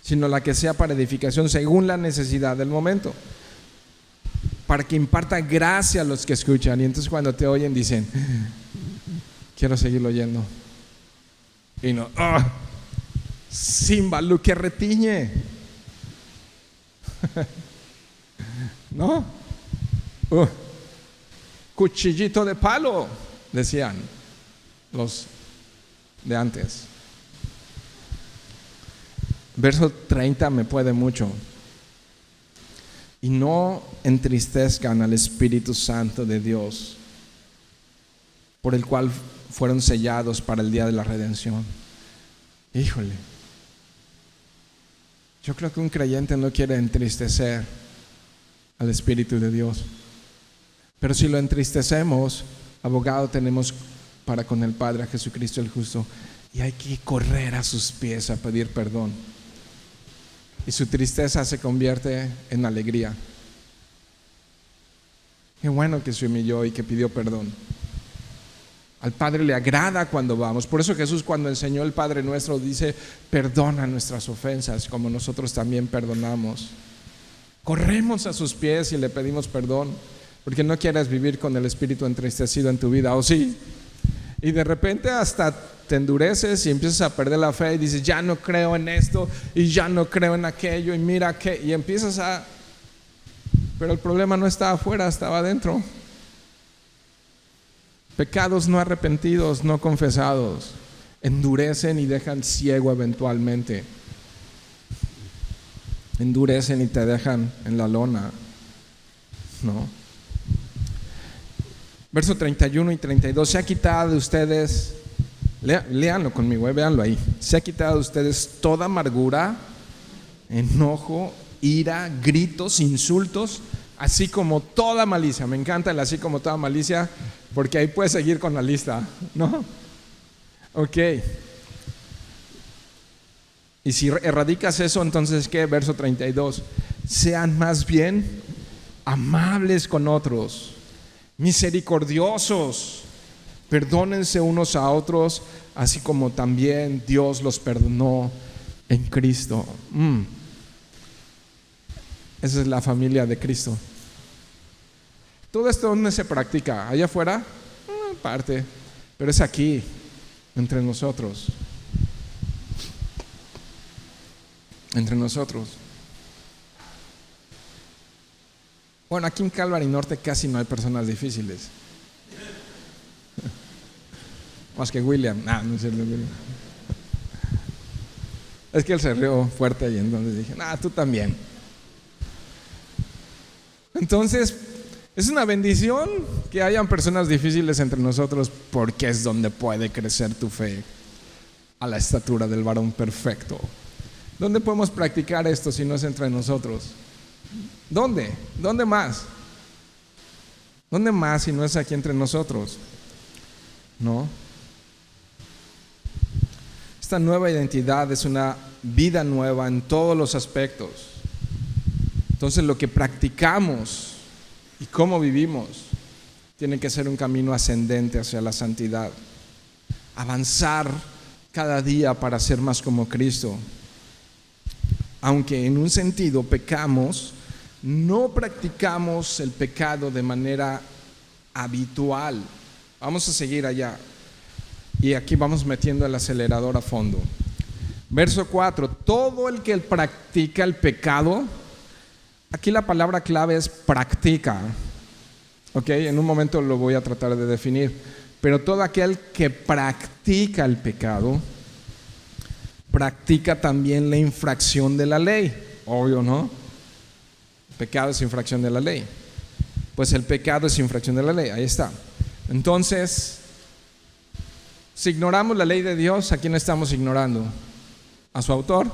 Sino la que sea para edificación según la necesidad del momento, para que imparta gracia a los que escuchan. Y entonces cuando te oyen dicen: quiero seguirlo oyendo. Y no: címbalo que retiñe. No, cuchillito de palo, decían los de antes. Verso 30 me puede mucho. Y no entristezcan al Espíritu Santo de Dios, por el cual fueron sellados para el día de la redención. Híjole, yo creo que un creyente no quiere entristecer al Espíritu de Dios, pero si lo entristecemos, abogado tenemos para con el Padre, a Jesucristo el justo, y hay que correr a sus pies a pedir perdón. Y su tristeza se convierte en alegría. Qué bueno que se humilló y que pidió perdón. Al Padre le agrada cuando vamos. Por eso Jesús, cuando enseñó el Padre Nuestro, dice: perdona nuestras ofensas como nosotros también perdonamos. Corremos a sus pies y le pedimos perdón, porque no quieres vivir con el espíritu entristecido en tu vida, ¿o sí? Y de repente hasta te endureces y empiezas a perder la fe y dices: ya no creo en esto y ya no creo en aquello, y mira que, y empiezas a... Pero el problema no estaba afuera, estaba adentro. Pecados no arrepentidos, no confesados, endurecen y dejan ciego eventualmente. Endurecen y te dejan en la lona, ¿no? Verso 31 y 32: se ha quitado de ustedes, léanlo conmigo, véanlo ahí. Se ha quitado de ustedes toda amargura, enojo, ira, gritos, insultos, así como toda malicia. Me encanta el así como toda malicia, porque ahí puedes seguir con la lista, ¿no? Ok. Y si erradicas eso, entonces ¿qué? Verso 32: sean más bien amables con otros, misericordiosos, perdónense unos a otros, así como también Dios los perdonó en Cristo. Esa es la familia de Cristo. Todo esto, ¿dónde se practica? ¿Allá afuera? Parte, pero es aquí, entre nosotros. Entre nosotros. Bueno, aquí en Calvary Norte casi no hay personas difíciles. Más que William. No es cierto, William. Es que él se rió fuerte y entonces dije: tú también. Entonces, es una bendición que hayan personas difíciles entre nosotros, porque es donde puede crecer tu fe. a la estatura del varón perfecto. ¿Dónde podemos practicar esto si no es entre nosotros? ¿Dónde? ¿Dónde más? ¿Dónde más si no es aquí entre nosotros? ¿No? Esta nueva identidad es una vida nueva en todos los aspectos. Entonces lo que practicamos y cómo vivimos tiene que ser un camino ascendente hacia la santidad. Avanzar cada día para ser más como Cristo. Aunque en un sentido pecamos, no practicamos el pecado de manera habitual. Vamos a seguir allá. Y aquí vamos metiendo el acelerador a fondo. Verso 4. Todo el que practica el pecado, aquí la palabra clave es practica. Ok, en un momento lo voy a tratar de definir. Pero todo aquel que practica el pecado, practica también la infracción de la ley. Obvio, ¿no? Pecado es infracción de la ley. Pues el pecado es infracción de la ley. Ahí está. Entonces, si ignoramos la ley de Dios, ¿a quién estamos ignorando? ¿A su autor?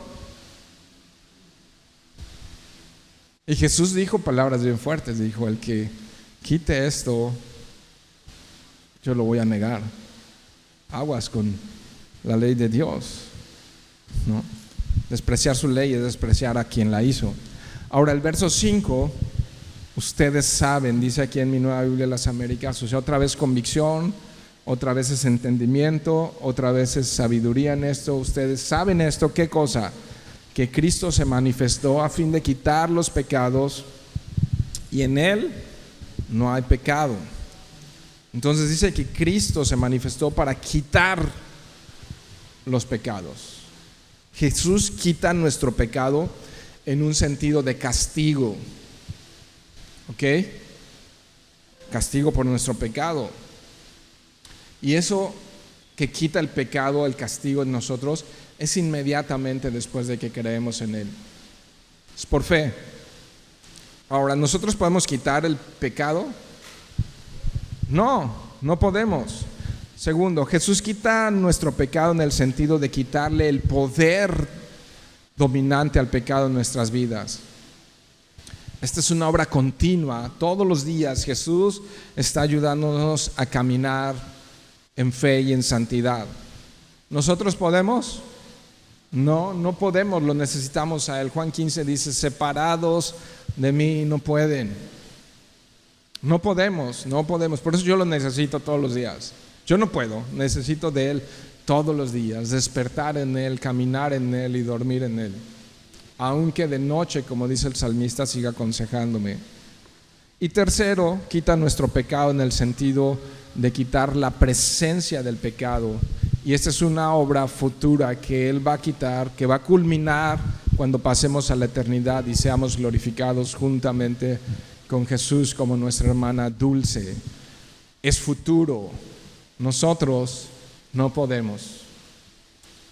Y Jesús dijo palabras bien fuertes. Dijo: el que quite esto, yo lo voy a negar. Aguas con la ley de Dios, ¿no? Despreciar su ley es despreciar a quien la hizo. Ahora el verso 5, ustedes saben, dice aquí en mi Nueva Biblia de las Américas, o sea, otra vez convicción, otra vez es entendimiento, otra vez es sabiduría en esto. Ustedes saben esto, ¿qué cosa? Que Cristo se manifestó a fin de quitar los pecados y en Él no hay pecado. Entonces dice que Cristo se manifestó para quitar los pecados. Jesús quita nuestro pecado en un sentido de castigo. ¿Ok? Castigo por nuestro pecado. Y eso que quita el pecado, el castigo en nosotros, es inmediatamente después de que creemos en Él. Es por fe. Ahora, ¿nosotros podemos quitar el pecado? No, no podemos. Segundo, Jesús quita nuestro pecado en el sentido de quitarle el poder dominante al pecado en nuestras vidas. Esta es una obra continua. Todos los días Jesús está ayudándonos a caminar en fe y en santidad. ¿Nosotros podemos? No, no podemos, lo necesitamos a Él. Juan 15 dice: separados de mí no pueden. No podemos. Por eso yo lo necesito todos los días. Yo no puedo, necesito de Él todos los días, despertar en Él, caminar en Él y dormir en Él. Aunque de noche, como dice el salmista, siga aconsejándome. Y tercero, quita nuestro pecado en el sentido de quitar la presencia del pecado. Y esta es una obra futura que Él va a quitar, que va a culminar cuando pasemos a la eternidad y seamos glorificados juntamente con Jesús como nuestra hermana dulce. Es futuro. Nosotros no podemos.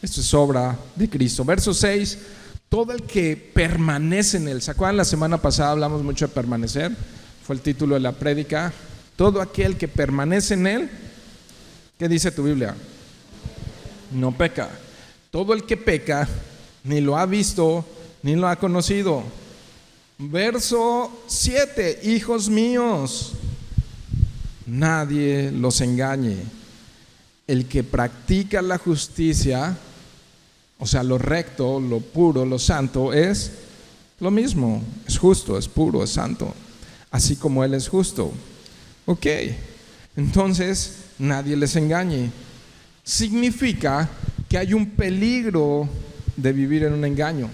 Esto es obra de Cristo. Verso 6. Todo el que permanece en Él. ¿Se acuerdan? La semana pasada hablamos mucho de permanecer. Fue el título de la prédica. Todo aquel que permanece en Él. ¿Qué dice tu Biblia? No peca. Todo el que peca ni lo ha visto ni lo ha conocido. Verso 7. Hijos míos, nadie los engañe. El que practica la justicia, o sea, lo recto, lo puro, lo santo, es lo mismo. Es justo, es puro, es santo, así como Él es justo. Ok, entonces nadie les engañe. Significa que hay un peligro de vivir en un engaño.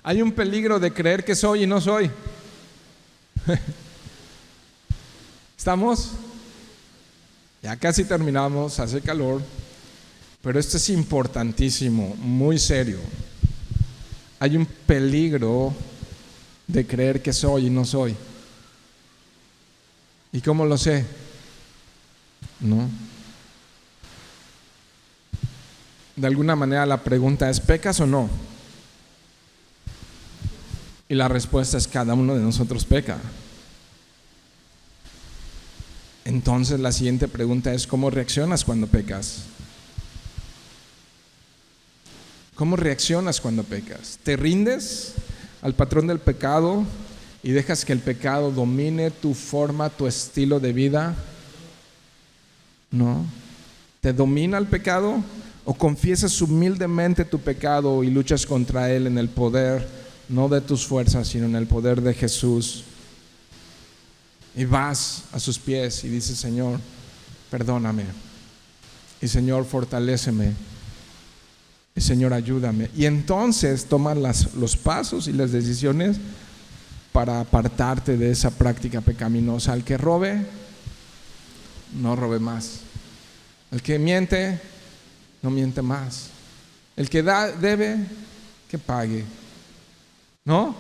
Hay un peligro de creer que soy y no soy. ¿Estamos? Ya casi terminamos, hace calor, pero esto es importantísimo, muy serio. Hay un peligro de creer que soy y no soy. ¿Y cómo lo sé? ¿No? De alguna manera la pregunta es: ¿pecas o no? Y la respuesta es: cada uno de nosotros peca. Entonces la siguiente pregunta es: ¿cómo reaccionas cuando pecas? ¿Cómo reaccionas cuando pecas? ¿Te rindes al patrón del pecado y dejas que el pecado domine tu forma, tu estilo de vida? No. ¿Te domina el pecado? ¿O confiesas humildemente tu pecado y luchas contra él en el poder, no de tus fuerzas, sino en el poder de Jesús? Y vas a sus pies y dices: Señor, perdóname. Y Señor, fortaléceme. Y Señor, ayúdame. Y entonces tomas los pasos y las decisiones para apartarte de esa práctica pecaminosa. Al que robe, no robe más. El que miente, no miente más. El que debe, que pague. ¿No?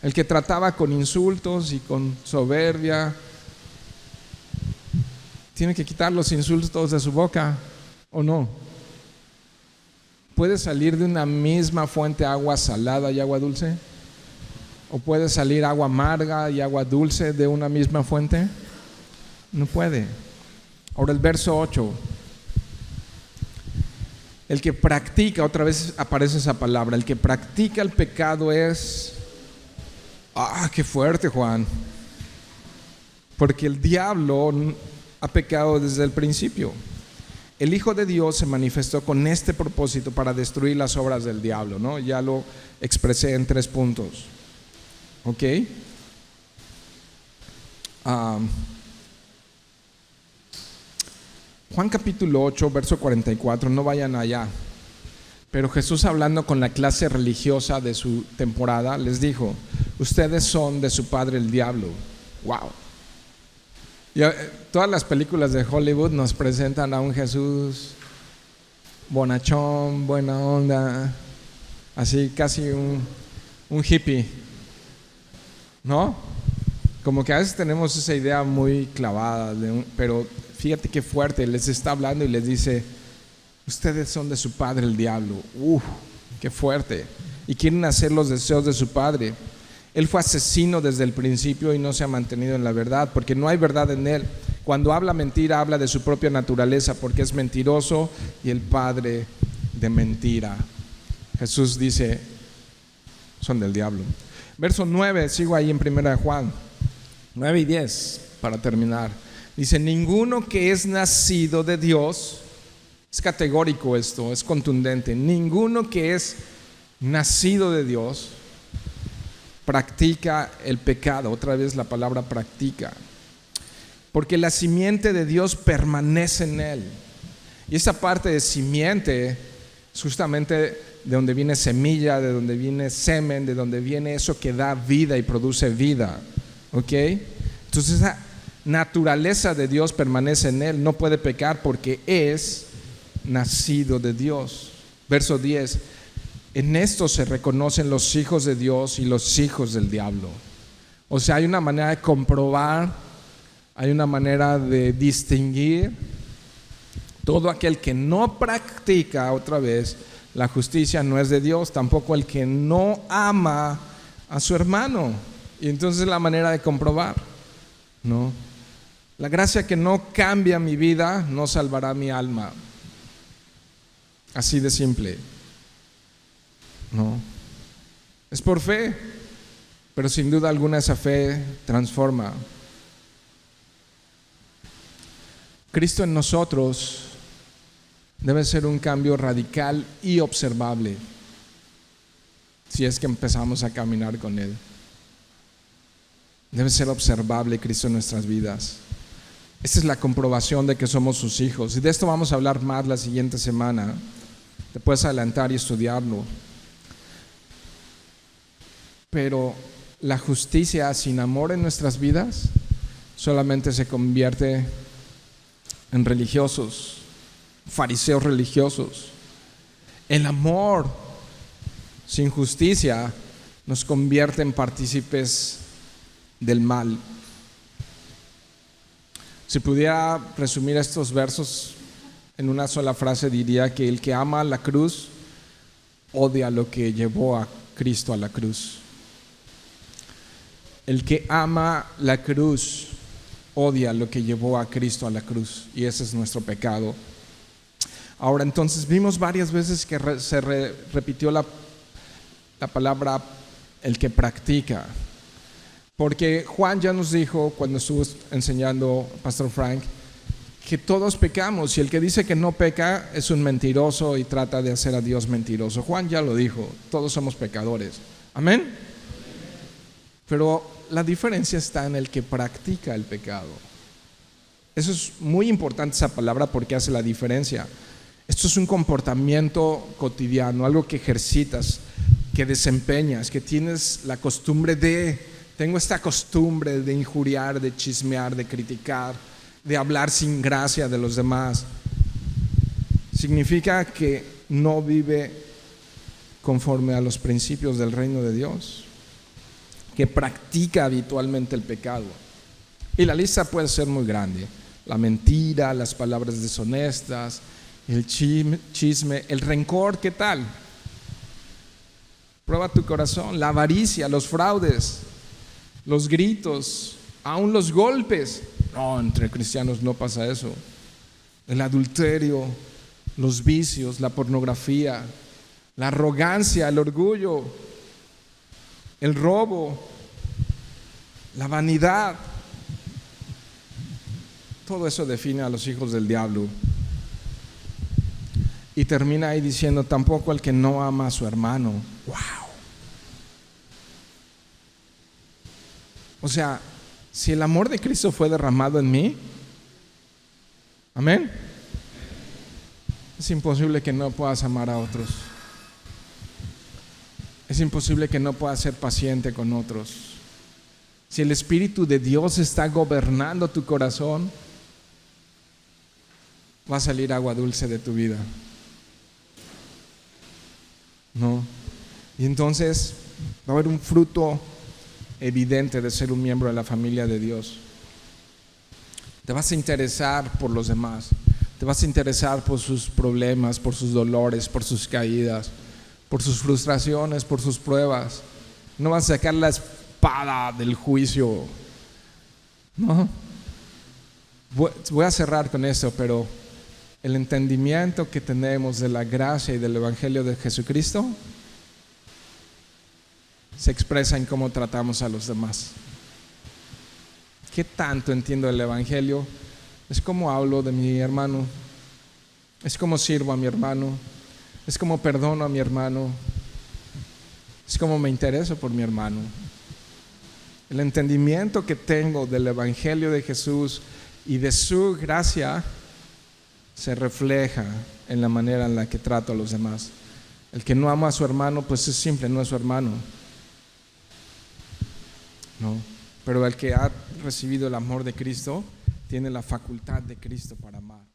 El que trataba con insultos y con soberbia, tiene que quitar los insultos de su boca, ¿o no? ¿Puede salir de una misma fuente agua salada y agua dulce? ¿O puede salir agua amarga y agua dulce de una misma fuente? No puede. Ahora el verso 8. El que practica, otra vez aparece esa palabra, el que practica el pecado es... qué fuerte, Juan. Porque el diablo ha pecado desde el principio. El Hijo de Dios se manifestó con este propósito para destruir las obras del diablo, ¿no? Ya lo expresé en 3 puntos. ¿Ok? Juan capítulo 8, verso 44, no vayan allá. Pero Jesús, hablando con la clase religiosa de su temporada, les dijo: ustedes son de su padre el diablo. Wow. Todas las películas de Hollywood nos presentan a un Jesús bonachón, buena onda, así casi un hippie, ¿no? Como que a veces tenemos esa idea muy clavada, pero fíjate qué fuerte, les está hablando y les dice: ustedes son de su padre el diablo. Qué fuerte. Y quieren hacer los deseos de su padre. Él fue asesino desde el principio y no se ha mantenido en la verdad, porque no hay verdad en él. Cuando habla mentira, habla de su propia naturaleza, porque es mentiroso y el padre de mentira. Jesús dice: son del diablo. Verso 9, sigo ahí en 1 Juan 9 y 10 para terminar. Dice: ninguno que es nacido de Dios, es categórico esto, es contundente, ninguno que es nacido de Dios practica el pecado. Otra vez la palabra practica, porque la simiente de Dios permanece en él. Y esa parte de simiente es justamente de donde viene semilla, de donde viene semen, de donde viene eso que da vida y produce vida. ¿Ok? Entonces esa naturaleza de Dios permanece en él, no puede pecar porque es nacido de Dios. Verso 10: en esto se reconocen los hijos de Dios y los hijos del diablo. O sea, hay una manera de comprobar, hay una manera de distinguir. Todo aquel que no practica, otra vez, la justicia no es de Dios, tampoco el que no ama a su hermano. Y entonces la manera de comprobar, ¿no? La gracia que no cambia mi vida no salvará mi alma. Así de simple. No. Es por fe, pero sin duda alguna esa fe transforma. Cristo en nosotros debe ser un cambio radical y observable, si es que empezamos a caminar con Él. Debe ser observable Cristo en nuestras vidas. Esta es la comprobación de que somos sus hijos. Y de esto vamos a hablar más la siguiente semana. Te puedes adelantar y estudiarlo. Pero la justicia sin amor en nuestras vidas solamente se convierte en religiosos, fariseos religiosos. El amor sin justicia nos convierte en partícipes del mal. Si pudiera resumir estos versos en una sola frase, diría que el que ama la cruz odia lo que llevó a Cristo a la cruz. El que ama la cruz odia lo que llevó a Cristo a la cruz, y ese es nuestro pecado. Ahora, entonces vimos varias veces que repitió la palabra el que practica. Porque Juan ya nos dijo cuando estuvo enseñando Pastor Frank que todos pecamos, y el que dice que no peca es un mentiroso y trata de hacer a Dios mentiroso. Juan ya lo dijo, todos somos pecadores. Amén. Pero la diferencia está en el que practica el pecado. Eso es muy importante, esa palabra, porque hace la diferencia. Esto es un comportamiento cotidiano, algo que ejercitas, que desempeñas, que tienes la costumbre tengo esta costumbre de injuriar, de chismear, de criticar, de hablar sin gracia de los demás. Significa que no vive conforme a los principios del reino de Dios, que practica habitualmente el pecado. Y la lista puede ser muy grande: la mentira, las palabras deshonestas, el chisme, el rencor. ¿Qué tal? Prueba tu corazón. La avaricia, los fraudes, los gritos, aún los golpes. No, entre cristianos no pasa eso. El adulterio, los vicios, la pornografía, la arrogancia, el orgullo, el robo, la vanidad. Todo eso define a los hijos del diablo. Y termina ahí diciendo: tampoco el que no ama a su hermano. ¡Wow! O sea, si el amor de Cristo fue derramado en mí, amén, es imposible que no puedas amar a otros. Es imposible que no puedas ser paciente con otros. Si el Espíritu de Dios está gobernando tu corazón, va a salir agua dulce de tu vida. ¿No? Y entonces va a haber un fruto evidente de ser un miembro de la familia de Dios. Te vas a interesar por los demás, te vas a interesar por sus problemas, por sus dolores, por sus caídas, por sus frustraciones, por sus pruebas. No vas a sacar la espada del juicio. No. Voy a cerrar con esto, pero el entendimiento que tenemos de la gracia y del Evangelio de Jesucristo se expresa en cómo tratamos a los demás. ¿Qué tanto entiendo el Evangelio? Es como hablo de mi hermano, es como sirvo a mi hermano, es como perdono a mi hermano, es como me intereso por mi hermano. El entendimiento que tengo del Evangelio de Jesús y de su gracia se refleja en la manera en la que trato a los demás. El que no ama a su hermano, pues es simple, no es su hermano. No, pero el que ha recibido el amor de Cristo tiene la facultad de Cristo para amar.